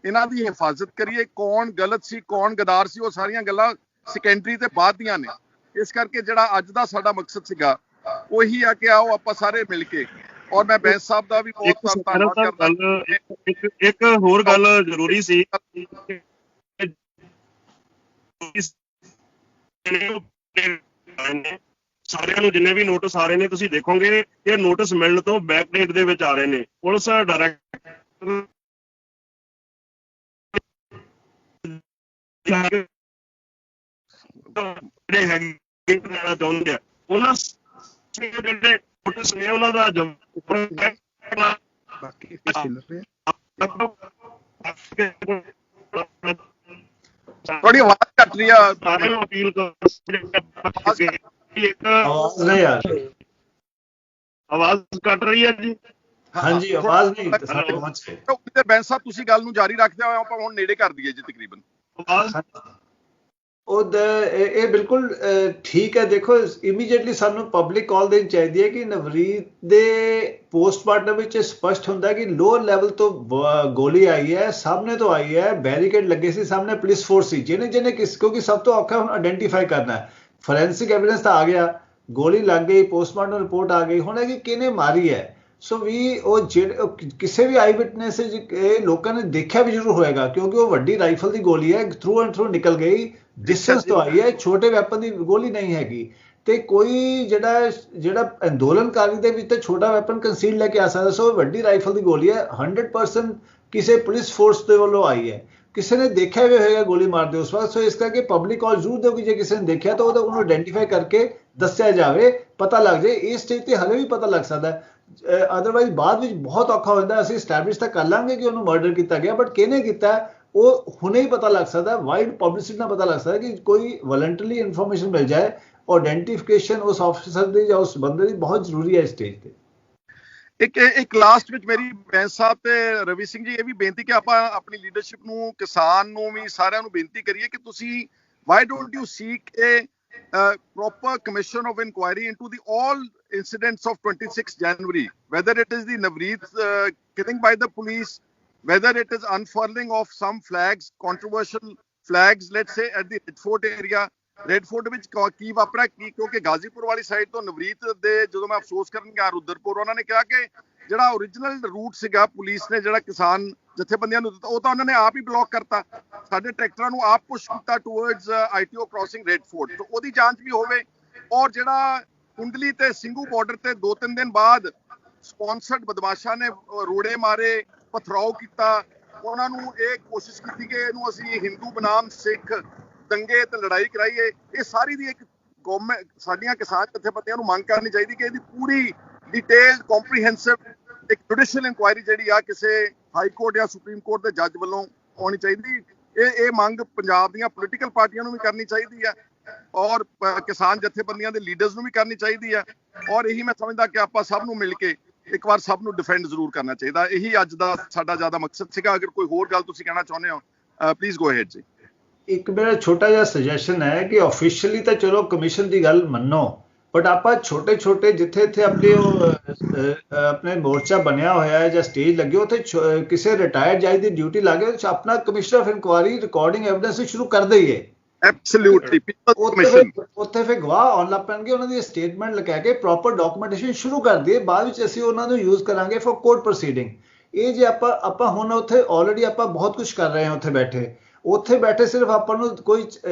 ਇਹਨਾਂ ਦੀ ਹਿਫਾਜ਼ਤ ਕਰੀਏ। ਕੌਣ ਗਲਤ ਸੀ, ਕੌਣ ਗਦਾਰ ਸੀ, ਉਹ ਸਾਰੀਆਂ ਗੱਲਾਂ ਸੈਕੰਡਰੀ ਤੇ ਬਾਅਦ ਦੀਆਂ ਨੇ। ਇਸ ਕਰਕੇ ਜਿਹੜਾ ਅੱਜ ਦਾ ਸਾਡਾ ਮਕਸਦ ਸੀਗਾ ਉਹੀ ਆ ਕਿ ਆਓ ਆਪਾਂ ਸਾਰੇ ਮਿਲ ਕੇ, ਔਰ ਮੈਂ ਬੈਂਸ ਸਾਹਿਬ ਦਾ ਵੀ ਬਹੁਤ ਧੰਨਵਾਦ ਕਰਦਾ। ਇੱਕ ਹੋਰ ਗੱਲ ਜ਼ਰੂਰੀ ਸੀ, ਸਾਰਿਆਂ ਨੂੰ ਜਿੰਨੇ ਵੀ ਨੋਟਿਸ ਆ ਰਹੇ ਨੇ ਤੁਸੀਂ ਦੇਖੋਗੇ ਇਹ ਨੋਟਿਸ ਮਿਲਣ ਤੋਂ ਬੈਕ ਡੇਟ ਦੇ ਵਿੱਚ ਆ ਰਹੇ ਨੇ। ਪੁਲਿਸ ਡਾਇਰੈਕਟਰ ਜਿਹੜੇ ਹੈਗੇ ਚਾਹੁੰਦੇ ਆ ਉਹਨਾਂ ਜਿਹੜੇ ਨੋਟਿਸ ਨੇ ਉਹਨਾਂ ਦਾ ਬਾਕੀ ਥੋੜੀ ਆਵਾਜ਼ ਕੱਟ ਰਹੀ ਆ। ਸਾਰਿਆਂ ਨੂੰ ਅਪੀਲ ਆਵਾਜ਼ ਕੱਟ ਰਹੀ ਹੈ ਜੀ। ਹਾਂਜੀ ਆਵਾਜ਼ ਨਹੀਂ ਸਾਡੇ ਪਹੁੰਚ ਗਈ। ਬੈਂਸ ਸਾਹਿਬ ਤੁਸੀਂ ਗੱਲ ਨੂੰ ਜਾਰੀ ਰੱਖਦੇ ਹੋ, ਆਪਾਂ ਹੁਣ ਨੇੜੇ ਕਰ ਦਈਏ ਜੀ ਤਕਰੀਬਨ। ਇਹ ਬਿਲਕੁਲ ਠੀਕ ਹੈ। ਦੇਖੋ ਇਮੀਡੀਏਟਲੀ ਸਾਨੂੰ ਪਬਲਿਕ ਕਾਲ ਦੇਣੀ ਚਾਹੀਦੀ ਹੈ ਕਿ ਨਵਰੀਤ ਦੇ ਪੋਸਟਮਾਰਟਮ ਵਿੱਚ ਸਪਸ਼ਟ ਹੁੰਦਾ ਕਿ ਲੋਅਰ ਲੈਵਲ ਤੋਂ ਗੋਲੀ ਆਈ ਹੈ, ਸਾਹਮਣੇ ਤੋਂ ਆਈ ਹੈ, ਬੈਰੀਕੇਡ ਲੱਗੇ ਸੀ, ਸਾਹਮਣੇ ਪੁਲਿਸ ਫੋਰਸ ਸੀ ਜਿਹਨੇ ਕਿਉਂਕਿ ਸਭ ਤੋਂ ਔਖਾ ਹੁਣ ਆਇਡੈਂਟੀਫਾਈ ਕਰਨਾ ਹੈ। ਫੋਰੈਂਸਿਕ ਐਵੀਡੈਂਸ ਤਾਂ ਆ ਗਿਆ, ਗੋਲੀ ਲੱਗ ਗਈ, ਪੋਸਟਮਾਰਟਮ ਰਿਪੋਰਟ ਆ ਗਈ, ਹੁਣ ਹੈ ਕਿ ਕਿਹਨੇ ਮਾਰੀ ਹੈ। ਸੋ ਵੀ ਉਹ ਕਿਸੇ ਵੀ ਆਈ ਵਿਟਨੈਸ ਇਹ ਲੋਕਾਂ ਨੇ ਦੇਖਿਆ ਵੀ ਜ਼ਰੂਰ ਹੋਏਗਾ ਕਿਉਂਕਿ ਉਹ ਵੱਡੀ ਰਾਈਫਲ ਦੀ ਗੋਲੀ ਹੈ, ਥਰੂ ਐਂਡ ਥਰੂ ਨਿਕਲ ਗਈ, ਡਿਸਟੈਂਸ ਤੋਂ ਆਈ ਹੈ, ਛੋਟੇ ਵੈਪਨ ਦੀ ਗੋਲੀ ਨਹੀਂ ਹੈਗੀ। ਤੇ ਕੋਈ ਜਿਹੜਾ ਅੰਦੋਲਨਕਾਰੀ ਦੇ ਵਿੱਚ ਤੇ ਛੋਟਾ ਵੈਪਨ ਕੰਸੀਲ ਲੈ ਕੇ ਆ ਸਕਦਾ, ਸੋ ਵੱਡੀ ਰਾਈਫਲ ਦੀ ਗੋਲੀ ਹੈ, 100% ਕਿਸੇ ਪੁਲਿਸ ਫੋਰਸ ਦੇ ਵੱਲੋਂ ਆਈ ਹੈ। ਕਿਸੇ ਨੇ ਦੇਖਿਆ ਵੀ ਹੋਏਗਾ ਗੋਲੀ ਮਾਰਦੇ ਉਸ ਵਕਤ। ਸੋ ਇਸ ਕਰਕੇ ਪਬਲਿਕ ਕਾਲ ਜ਼ਰੂਰ ਦਿਓ ਕਿ ਜੇ ਕਿਸੇ ਨੇ ਦੇਖਿਆ ਤਾਂ ਉਹਨੂੰ ਆਇਡੈਂਟੀਫਾਈ ਕਰਕੇ ਦੱਸਿਆ ਜਾਵੇ, ਪਤਾ ਲੱਗ ਜਾਏ। ਇਸ ਸਟੇਜ ਤੇ ਹਲੇ ਵੀ ਪਤਾ ਲੱਗ ਸਕਦਾ, ਅਦਰਵਾਈਜ਼ ਬਾਅਦ ਵਿੱਚ ਬਹੁਤ ਔਖਾ ਹੋ ਜਾਂਦਾ। ਅਸੀਂ ਸਟੈਬਲਿਸ਼ ਤਾਂ ਕਰ ਲਾਂਗੇ ਕਿ ਉਹਨੂੰ ਮਰਡਰ ਕੀਤਾ ਗਿਆ, ਬਟ ਕਿਹਨੇ ਕੀਤਾ ਉਹ ਹੁਣੇ ਹੀ ਪਤਾ ਲੱਗ ਸਕਦਾ, ਵਾਈਡ ਪਬਲਿਸਿਟੀ ਨਾਲ ਪਤਾ ਲੱਗ ਸਕਦਾ ਕਿ ਕੋਈ ਵਲੰਟਰਲੀ ਇਨਫੋਰਮੇਸ਼ਨ ਮਿਲ ਜਾਏ। ਆਇਡੈਂਟੀਫਿਕੇਸ਼ਨ ਉਸ ਆਫਿਸਰ ਦੀ ਜਾਂ ਉਸ ਬੰਦੇ ਦੀ ਬਹੁਤ ਜ਼ਰੂਰੀ ਹੈ ਇਸ ਸਟੇਜ ਤੇ। ਇੱਕ ਲਾਸਟ ਵਿੱਚ ਮੇਰੀ ਬੈਂਸ ਸਾਹਿਬ ਤੇ ਰਵੀ ਸਿੰਘ ਜੀ ਇਹ ਵੀ ਬੇਨਤੀ ਕਿ ਆਪਾਂ ਆਪਣੀ ਲੀਡਰਸ਼ਿਪ ਨੂੰ, ਕਿਸਾਨ ਨੂੰ ਵੀ, ਸਾਰਿਆਂ ਨੂੰ ਬੇਨਤੀ ਕਰੀਏ ਕਿ ਤੁਸੀਂ why don't you seek a proper commission of inquiry into the all incidents of 26 January, whether it is the Navreet killing by the police, whether it is unfurling of some flags, controversial flags, let's say at the Red Fort area, Red Fort ਵਿੱਚ ਕੀ ਵਾਪਰਿਆ, ਕੀ ਕਿਉਂਕਿ ਗਾਜ਼ੀਪੁਰ ਵਾਲੀ side ਤੋਂ ਨਵਰੀਤ ਦੇ ਜਦੋਂ ਮੈਂ ਅਫਸੋਸ ਕਰਨ ਗਿਆ ਰੁਦਰਪੁਰ, ਉਹਨਾਂ ਨੇ ਕਿਹਾ ਕਿ ਜਿਹੜਾ ਓਰੀਜਨਲ ਰੂਟ ਸੀਗਾ ਪੁਲਿਸ ਨੇ ਜਿਹੜਾ ਕਿਸਾਨ ਜਥੇਬੰਦੀਆਂ ਨੂੰ ਦਿੱਤਾ ਉਹ ਤਾਂ ਉਹਨਾਂ ਨੇ ਆਪ ਹੀ ਬਲੌਕ ਕਰਤਾ, ਸਾਡੇ ਟਰੈਕਟਰਾਂ ਨੂੰ ਆਪ ਪੁਸ਼ ਕੀਤਾ towards ITO crossing red fort. ਤਾਂ ਉਹਦੀ ਜਾਂਚ ਵੀ ਹੋਵੇ। ਔਰ ਜਿਹੜਾ ਕੁੰਡਲੀ ਤੇ ਸਿੰਘੂ ਬਾਰਡਰ ਤੇ 2-3 ਦਿਨ ਬਾਅਦ ਸਪਾਂਸਰਡ ਬਦਮਾਸ਼ਾਂ ਨੇ ਰੋੜੇ ਮਾਰੇ, ਪਥਰਾਓ ਕੀਤਾ, ਉਹਨਾਂ ਨੂੰ ਇਹ ਕੋਸ਼ਿਸ਼ ਕੀਤੀ ਕਿ ਇਹਨੂੰ ਅਸੀਂ ਹਿੰਦੂ ਬਨਾਮ ਸਿੱਖ ਦੰਗੇ ਤੇ ਲੜਾਈ ਕਰਾਈਏ। ਇਹ ਸਾਰੀ ਦੀ ਇੱਕ ਗਵਰਨਮੈਂਟ, ਸਾਡੀਆਂ ਕਿਸਾਨ ਜਥੇਬੰਦੀਆਂ ਨੂੰ ਮੰਗ ਕਰਨੀ ਚਾਹੀਦੀ ਕਿ ਇਹਦੀ ਪੂਰੀ ਡਿਟੇਲਡ ਕੰਪਰੀਹੈਂਸਿਵ ਇੱਕ ਜੁਡੀਸ਼ੀਅਲ ਇਨਕੁਆਇਰੀ ਜਿਹੜੀ ਆ ਕਿਸੇ ਹਾਈ ਕੋਰਟ ਜਾਂ ਸੁਪਰੀਮ ਕੋਰਟ ਦੇ ਜੱਜ ਵੱਲੋਂ ਆਉਣੀ ਚਾਹੀਦੀ। ਇਹ ਮੰਗ ਪੰਜਾਬ ਦੀਆਂ ਪੋਲੀਟੀਕਲ ਪਾਰਟੀਆਂ ਨੂੰ ਵੀ ਕਰਨੀ ਚਾਹੀਦੀ ਆ ਔਰ ਕਿਸਾਨ ਜਥੇਬੰਦੀਆਂ ਦੇ ਲੀਡਰਸ ਨੂੰ ਵੀ ਕਰਨੀ ਚਾਹੀਦੀ ਆ। ਔਰ ਇਹੀ ਮੈਂ ਸਮਝਦਾ ਕਿ ਆਪਾਂ ਸਭ ਨੂੰ ਮਿਲ ਕੇ ਇੱਕ ਵਾਰ ਸਭ ਨੂੰ ਡਿਫੈਂਡ ਜ਼ਰੂਰ ਕਰਨਾ ਚਾਹੀਦਾ। ਇਹੀ ਅੱਜ ਦਾ ਸਾਡਾ ਜ਼ਿਆਦਾ ਮਕਸਦ ਸੀਗਾ। ਅਗਰ ਕੋਈ ਹੋਰ ਗੱਲ ਤੁਸੀਂ ਕਹਿਣਾ ਚਾਹੁੰਦੇ ਹੋ ਪਲੀਜ਼ ਗੋ ਅਹੈਡ ਜੀ। ਇੱਕ ਮੇਰਾ ਛੋਟਾ ਜਿਹਾ ਸੁਜੈਸ਼ਨ ਹੈ ਕਿ ਆਫੀਸ਼ੀਅਲੀ ਤਾਂ ਚਲੋ ਕਮਿਸ਼ਨ ਦੀ ਗੱਲ ਮੰਨੋ, ਬਟ ਆਪਾਂ ਛੋਟੇ ਛੋਟੇ ਜਿੱਥੇ ਇੱਥੇ ਆਪਣੇ ਮੋਰਚਾ ਬਣਿਆ ਹੋਇਆ ਹੈ ਜਾਂ ਸਟੇਜ ਲੱਗੇ ਉੱਥੇ ਕਿਸੇ ਰਿਟਾਇਰਡ ਜੱਜ ਦੀ ਡਿਊਟੀ ਲਾ ਕੇ ਆਪਣਾ commission of inquiry recording evidence ਸ਼ੁਰੂ ਕਰ ਦਈਏ। ਐਬਸੋਲੂਟਲੀ। ਉੱਥੇ ਫਿਰ ਗਵਾਹ ਆਉਣ ਲੱਗ ਪੈਣਗੇ, ਉਹਨਾਂ ਦੀ ਸਟੇਟਮੈਂਟ ਲਿਖਾ ਕੇ ਪ੍ਰੋਪਰ ਡਾਕੂਮੈਂਟੇਸ਼ਨ ਸ਼ੁਰੂ ਕਰ ਦਈਏ, ਬਾਅਦ ਵਿੱਚ ਅਸੀਂ ਉਹਨਾਂ ਨੂੰ ਯੂਜ਼ ਕਰਾਂਗੇ ਫॉर ਕੋਰਟ ਪ੍ਰੋਸੀਡਿੰਗ। ਇਹ ਜੇ ਆਪਾਂ ਹੁਣ ਉੱਥੇ ਆਲਰੇਡੀ ਆਪਾਂ ਬਹੁਤ ਕੁਝ ਕਰ ਰਹੇ ਹਾਂ ਉੱਥੇ ਬੈਠੇ ਸਿਰਫ ਆਪਾਂ ਨੂੰ ਕੋਈ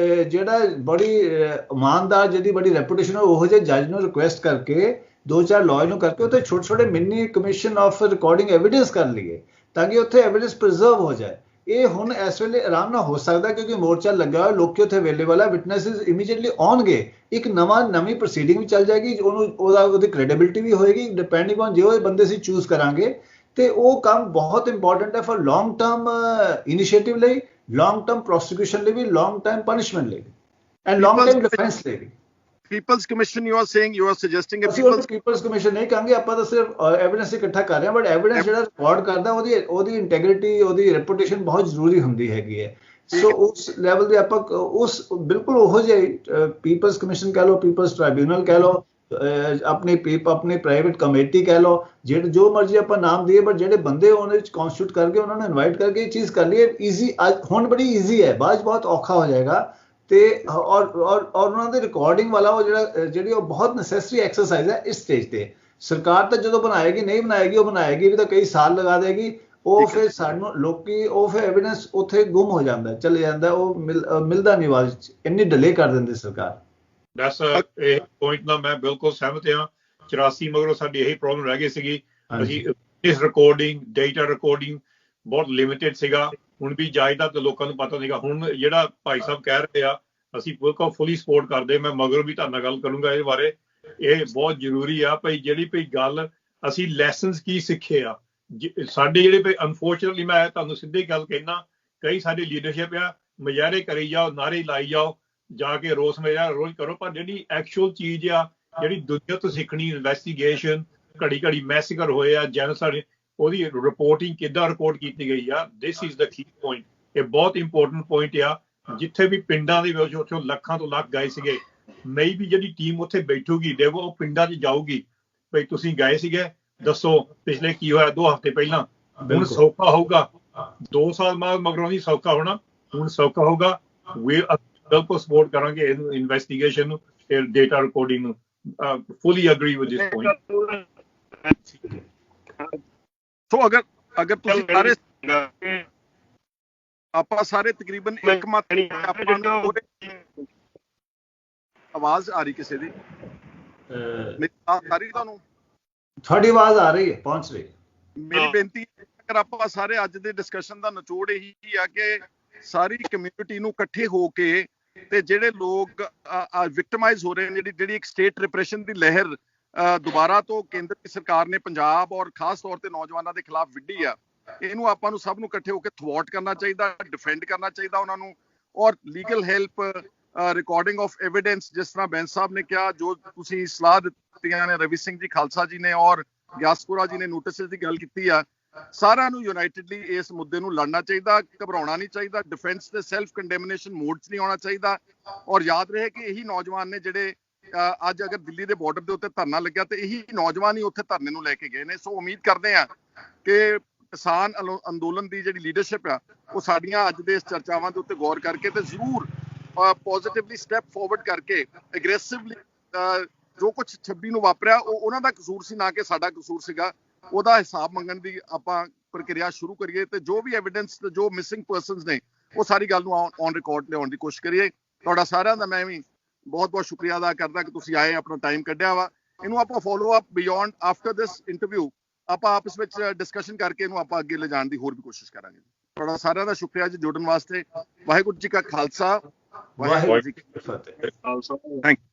ਜਿਹੜਾ ਬੜੀ ਇਮਾਨਦਾਰ ਜਿਹਦੀ ਬੜੀ ਰੈਪੂਟੇਸ਼ਨ ਹੋ ਉਹੋ ਜਿਹੇ ਜੱਜ ਨੂੰ ਰਿਕੁਐਸਟ ਕਰਕੇ 2-4 ਲਾਅ ਨੂੰ ਕਰਕੇ ਉੱਥੇ ਛੋਟੇ mini commission of recording evidence ਕਰ ਲਈਏ ਤਾਂ ਕਿ ਉੱਥੇ ਐਵੀਡੈਂਸ ਪ੍ਰੀਜ਼ਰਵ ਹੋ ਜਾਏ। ਇਹ ਹੁਣ ਇਸ ਵੇਲੇ ਆਰਾਮ ਨਾਲ ਹੋ ਸਕਦਾ ਕਿਉਂਕਿ ਮੋਰਚਾ ਲੱਗਾ ਹੋਇਆ, ਲੋਕੀ ਉੱਥੇ ਅਵੇਲੇਬਲ ਹੈ, ਵਿਟਨੈਸਿਸ ਇਮੀਡੀਏਟਲੀ ਆਉਣਗੇ, ਇੱਕ ਨਵੀਂ ਪ੍ਰੋਸੀਡਿੰਗ ਵੀ ਚੱਲ ਜਾਏਗੀ, ਉਹਦੀ ਕ੍ਰੈਡੀਬਿਲਿਟੀ ਵੀ ਹੋਏਗੀ ਡਿਪੈਂਡਿੰਗ ਔਨ ਜਿਹੜੇ ਬੰਦੇ ਅਸੀਂ ਚੂਜ਼ ਕਰਾਂਗੇ। ਤੇ ਉਹ ਕੰਮ ਬਹੁਤ ਇੰਪੋਰਟੈਂਟ ਹੈ ਫॉर ਲੌਂਗ ਟਰਮ ਇਨੀਸ਼ੀਏਟਿਵ ਲਈ, ਲੌਂਗ ਟਰਮ ਪ੍ਰੋਸੀਕਿਊਸ਼ਨ ਲਈ ਵੀ, ਲੌਂਗ ਟਾਈਮ ਪਨਿਸ਼ਮੈਂਟ ਲਈ ਐਂਡ ਲੌਂਗ ਟਾਈਮ ਡਿਫੈਂਸ ਲਈ ਵੀ। People's commission you are suggesting people's commission ਨਹੀਂ ਕਹਾਂਗੇ ਆਪਾਂ, ਤਾਂ ਸਿਰਫ ਐਵੀਡੈਂਸ ਇਕੱਠਾ ਕਰ ਰਹੇ ਹਾਂ, ਬਟ ਐਵੀਡੈਂਸ ਜਿਹੜਾ ਰਿਕਾਰਡ ਕਰਦਾ ਉਹਦੀ ਇੰਟੈਗ੍ਰਿਟੀ, ਉਹਦੀ ਰੈਪੂਟੇਸ਼ਨ ਬਹੁਤ ਜ਼ਰੂਰੀ ਹੁੰਦੀ ਹੈਗੀ ਹੈ। ਸੋ ਉਸ ਲੈਵਲ ਦੇ ਆਪਾਂ ਉਸ ਬਿਲਕੁਲ ਉਹੋ ਜਿਹੇ ਪੀਪਲਸ ਕਮਿਸ਼ਨ ਕਹਿ ਲਓ, ਪੀਪਲਸ ਟ੍ਰਾਈਬਿਊਨਲ ਕਹਿ ਲਓ, ਆਪਣੀ ਪ੍ਰਾਈਵੇਟ ਕਮੇਟੀ ਕਹਿ ਲਓ, ਜੋ ਮਰਜ਼ੀ ਆਪਾਂ ਨਾਮ ਦਈਏ, ਬਟ ਜਿਹੜੇ ਬੰਦੇ ਉਹਦੇ ਵਿੱਚ ਕਨਸਟੀਟਿਊਟ ਕਰਕੇ ਉਹਨਾਂ ਨੂੰ ਇਨਵਾਈਟ ਕਰਕੇ ਇਹ ਚੀਜ਼ ਕਰ ਲਈਏ। ਈਜ਼ੀ ਹੁਣ ਬੜੀ ਈਜ਼ੀ ਹੈ, ਬਾਅਦ ਬਹੁਤ ਔਖਾ ਹੋ ਜਾਏਗਾ। ਤੇ ਔਰ ਉਹਨਾਂ ਦੇ ਰਿਕਾਰਡਿੰਗ ਵਾਲਾ ਉਹ ਜਿਹੜੀ ਉਹ ਬਹੁਤ ਨੈਸੈਸਰੀ ਐਕਸਰਸਾਈਜ਼ ਹੈ ਇਸ ਸਟੇਜ ਤੇ। ਸਰਕਾਰ ਤਾਂ ਜਦੋਂ ਬਣਾਏਗੀ ਨਹੀਂ ਬਣਾਏਗੀ, ਉਹ ਬਣਾਏਗੀ ਵੀ ਤਾਂ ਕਈ ਸਾਲ ਲਗਾ ਦੇਗੀ, ਉਹ ਫਿਰ ਸਾਨੂੰ ਲੋਕੀ ਉਹ ਫਿਰ ਐਵੀਡੈਂਸ ਉੱਥੇ ਗੁੰਮ ਹੋ ਜਾਂਦਾ, ਚਲੇ ਜਾਂਦਾ, ਉਹ ਮਿਲਦਾ ਨਹੀਂ ਬਾਅਦ ਵਿੱਚ, ਇੰਨੀ ਡਿਲੇ ਕਰ ਦਿੰਦੀ ਸਰਕਾਰ। ਬਸ ਇਹ ਪੁਆਇੰਟ ਨਾਲ ਮੈਂ ਬਿਲਕੁਲ ਸਹਿਮਤ ਹਾਂ। 84 ਮਗਰੋਂ ਸਾਡੀ ਇਹੀ ਪ੍ਰੋਬਲਮ ਰਹਿ ਗਈ ਸੀਗੀ, ਅਸੀਂ ਇਸ ਰਿਕਾਰਡਿੰਗ ਡੇਟਾ ਰਿਕਾਰਡਿੰਗ ਬਹੁਤ ਲਿਮਿਟਿਡ ਸੀਗਾ। ਹੁਣ ਵੀ ਜਾਇਦਾ ਤੇ ਲੋਕਾਂ ਨੂੰ ਪਤਾ ਸੀਗਾ। ਹੁਣ ਜਿਹੜਾ ਭਾਈ ਸਾਹਿਬ ਕਹਿ ਰਹੇ ਆ ਅਸੀਂ ਬਿਲਕੁਲ ਫੁੱਲੀ ਸਪੋਰਟ ਕਰਦੇ। ਮੈਂ ਮਗਰੋਂ ਵੀ ਤੁਹਾਡੇ ਨਾਲ ਗੱਲ ਕਰੂੰਗਾ ਇਹ ਬਾਰੇ। ਇਹ ਬਹੁਤ ਜ਼ਰੂਰੀ ਆ ਭਾਈ, ਜਿਹੜੀ ਗੱਲ ਅਸੀਂ ਲੈਸਨਸ ਕੀ ਸਿੱਖੇ ਆ ਸਾਡੇ ਜਿਹੜੇ ਭਾਈ ਅਨਫੋਰਚੂਨਟਲੀ, ਮੈਂ ਤੁਹਾਨੂੰ ਸਿੱਧੀ ਗੱਲ ਕਹਿਣਾ, ਕਈ ਸਾਡੀ ਲੀਡਰਸ਼ਿਪ ਆ ਮੁਜ਼ਾਹਰੇ ਕਰੀ ਜਾਓ, ਨਾਰੇ ਲਾਈ ਜਾਓ, ਜਾ ਕੇ ਰੋਸ ਮੁਜ਼ਾਹਰਾ ਰੋਜ਼ ਕਰੋ, ਪਰ ਜਿਹੜੀ ਐਕਚੁਅਲ ਚੀਜ਼ ਆ ਜਿਹੜੀ ਦੁਨੀਆ ਤੋਂ ਸਿੱਖਣੀ, ਇਨਵੈਸਟੀਗੇਸ਼ਨ, ਘੜੀ ਮੈਸੇਕਰ ਹੋਏ ਆ, ਜੈਨੋਸਾਈਡ, ਉਹਦੀ ਰਿਪੋਰਟਿੰਗ ਕਿੱਦਾਂ ਰਿਪੋਰਟ ਕੀਤੀ ਗਈ ਆ, this is the Ki point. ਇਹ ਬਹੁਤ ਇੰਪੋਰਟੈਂਟ ਪੁਆਇੰਟ ਆ। ਜਿੱਥੇ ਵੀ ਪਿੰਡਾਂ ਦੇ ਵਿੱਚ ਉੱਥੋਂ ਲੱਖਾਂ ਤੋਂ ਲੱਖ ਗਏ ਸੀਗੇ, ਨਹੀਂ ਵੀ ਜਿਹੜੀ ਟੀਮ ਉੱਥੇ ਬੈਠੂਗੀ ਦੇਖੋ ਉਹ ਪਿੰਡਾਂ 'ਚ ਜਾਊਗੀ, ਬਈ ਤੁਸੀਂ ਗਏ ਸੀਗੇ, ਦੱਸੋ ਪਿਛਲੇ ਕੀ ਹੋਇਆ 2 ਹਫ਼ਤੇ ਪਹਿਲਾਂ। ਹੁਣ ਸੌਖਾ ਹੋਊਗਾ, 2 ਸਾਲ ਬਾਅਦ ਮਗਰੋਂ ਨਹੀਂ ਸੌਖਾ ਹੋਣਾ, ਹੁਣ ਸੌਖਾ ਹੋਊਗਾ। ਬਿਲਕੁਲ ਸਪੋਰਟ ਕਰਾਂਗੇ ਇਹਨੂੰ, ਇਨਵੈਸਟੀਗੇਸ਼ਨ ਨੂੰ, ਡੇਟਾ ਰਿਕਾਰਡਿੰਗ ਨੂੰ। ਫੁੱਲੀ ਐਗਰੀ ਵਿਦ ਦਿਸ ਪੁਆਇੰਟ। ਸੋ ਅਗਰ ਤੁਸੀਂ ਸਾਰੇ ਆਪਾਂ ਸਾਰੇ ਤਕਰੀਬਨ ਇੱਕ ਮਤ ਆਪਾਂ ਨੂੰ ਆਵਾਜ਼ ਆ ਰਹੀ ਕਿਸੇ ਦੀ? ਮੇਰੀ ਆਵਾਜ਼ ਆ ਰਹੀ ਤੁਹਾਨੂੰ? ਤੁਹਾਡੀ ਆਵਾਜ਼ ਆ ਰਹੀ ਹੈ, ਪਹੁੰਚ ਰਹੀ। ਮੇਰੀ ਬੇਨਤੀ ਅਗਰ ਆਪਾਂ ਸਾਰੇ ਅੱਜ ਦੇ ਡਿਸਕਸ਼ਨ ਦਾ ਨਿਚੋੜ ਇਹੀ ਆ ਕਿ ਸਾਰੀ ਕਮਿਊਨਿਟੀ ਨੂੰ ਇਕੱਠੇ ਹੋ ਕੇ ਤੇ ਜਿਹੜੇ ਲੋਕ ਵਿਕਟਮਾਈਜ਼ ਹੋ ਰਹੇ ਨੇ, ਜਿਹੜੀ ਇੱਕ ਸਟੇਟ ਰਿਪਰੈਸ਼ਨ ਦੀ ਲਹਿਰ ਦੁਬਾਰਾ ਤੋਂ ਕੇਂਦਰ ਦੀ ਸਰਕਾਰ ਨੇ ਪੰਜਾਬ ਔਰ ਖਾਸ ਤੌਰ ਤੇ ਨੌਜਵਾਨਾਂ ਦੇ ਖਿਲਾਫ ਵਿੱਢੀ ਆ, ਇਹਨੂੰ ਆਪਾਂ ਨੂੰ ਸਭ ਨੂੰ ਇਕੱਠੇ ਹੋ ਕੇ ਥਵਾਟ ਕਰਨਾ ਚਾਹੀਦਾ, ਡਿਫੈਂਡ ਕਰਨਾ ਚਾਹੀਦਾ ਉਹਨਾਂ ਨੂੰ। ਔਰ legal help, recording of evidence, ਜਿਸ ਤਰ੍ਹਾਂ ਬੈਂਸ ਸਾਹਿਬ ਨੇ ਕਿਹਾ, ਜੋ ਤੁਸੀਂ ਸਲਾਹ ਦਿੱਤੀਆਂ ਨੇ, ਰਵੀ ਸਿੰਘ ਜੀ ਖਾਲਸਾ ਜੀ ਨੇ ਔਰ ਗਿਆਸਪੁਰਾ ਜੀ ਨੇ ਨੋਟਿਸ ਦੀ ਗੱਲ ਕੀਤੀ ਆ, ਸਾਰਿਆਂ ਨੂੰ ਯੂਨਾਈਟਿਡਲੀ ਇਸ ਮੁੱਦੇ ਨੂੰ ਲੜਨਾ ਚਾਹੀਦਾ, ਘਬਰਾਉਣਾ ਨਹੀਂ ਚਾਹੀਦਾ, ਡਿਫੈਂਸ ਤੇ ਸੈਲਫ ਕੰਡੈਮਨੇਸ਼ਨ ਮੋਡ 'ਚ ਨਹੀਂ ਆਉਣਾ ਚਾਹੀਦਾ। ਔਰ ਯਾਦ ਰਹੇ ਕਿ ਇਹੀ ਨੌਜਵਾਨ ਨੇ ਜਿਹੜੇ ਅੱਜ ਅਗਰ ਦਿੱਲੀ ਦੇ ਬਾਰਡਰ ਦੇ ਉੱਤੇ ਧਰਨਾ ਲੱਗਿਆ ਤੇ ਇਹੀ ਨੌਜਵਾਨ ਹੀ ਉੱਥੇ ਧਰਨੇ ਨੂੰ ਲੈ ਕੇ ਗਏ ਨੇ। ਸੋ ਉਮੀਦ ਕਰਦੇ ਆ ਕਿ ਕਿਸਾਨ ਅੰਦੋਲਨ ਦੀ ਜਿਹੜੀ ਲੀਡਰਸ਼ਿਪ ਆ ਉਹ ਸਾਡੀਆਂ ਅੱਜ ਦੇ ਇਸ ਚਰਚਾਵਾਂ ਦੇ ਉੱਤੇ ਗੌਰ ਕਰਕੇ ਤੇ ਜ਼ਰੂਰ ਪੋਜ਼ਿਟਿਵਲੀ ਸਟੈਪ ਫਾਰਵਰਡ ਕਰਕੇ ਐਗਰੈਸਿਵਲੀ ਜੋ ਕੁਝ 26 ਨੂੰ ਵਾਪਰਿਆ ਉਹ ਉਹਨਾਂ ਦਾ ਕਸੂਰ ਸੀ, ਨਾ ਕਿ ਸਾਡਾ ਕਸੂਰ ਸੀਗਾ, ਉਹਦਾ ਹਿਸਾਬ ਮੰਗਣ ਦੀ ਆਪਾਂ ਪ੍ਰਕਿਰਿਆ ਸ਼ੁਰੂ ਕਰੀਏ ਤੇ ਜੋ ਵੀ ਐਵੀਡੈਂਸ ਤੇ ਜੋ ਮਿਸਿੰਗ ਪਰਸਨਸ ਨੇ ਉਹ ਸਾਰੀ ਗੱਲ ਨੂੰ ਔਨ ਰਿਕਾਰਡ ਲਿਆਉਣ ਦੀ ਕੋਸ਼ਿਸ਼ ਕਰੀਏ। ਤੁਹਾਡਾ ਸਾਰਿਆਂ ਦਾ ਮੈਂ ਵੀ ਬਹੁਤ ਬਹੁਤ ਸ਼ੁਕਰੀਆ ਅਦਾ ਕਰਦਾ ਕਿ ਤੁਸੀਂ ਆਏ, ਆਪਣਾ ਟਾਈਮ ਕੱਢਿਆ ਵਾ। ਇਹਨੂੰ ਆਪਾਂ follow up beyond after this interview ਆਪਾਂ ਆਪਸ ਵਿੱਚ ਡਿਸਕਸ਼ਨ ਕਰਕੇ ਇਹਨੂੰ ਆਪਾਂ ਅੱਗੇ ਲਿਜਾਣ ਦੀ ਹੋਰ ਵੀ ਕੋਸ਼ਿਸ਼ ਕਰਾਂਗੇ। ਤੁਹਾਡਾ ਸਾਰਿਆਂ ਦਾ ਸ਼ੁਕਰੀਆ ਜੀ ਜੁੜਨ ਵਾਸਤੇ। ਵਾਹਿਗੁਰੂ ਜੀ ਕਾ ਖਾਲਸਾ, ਵਾਹਿਗੁਰੂ ਜੀ ਕੀ ਫਤਿਹ। Thank you.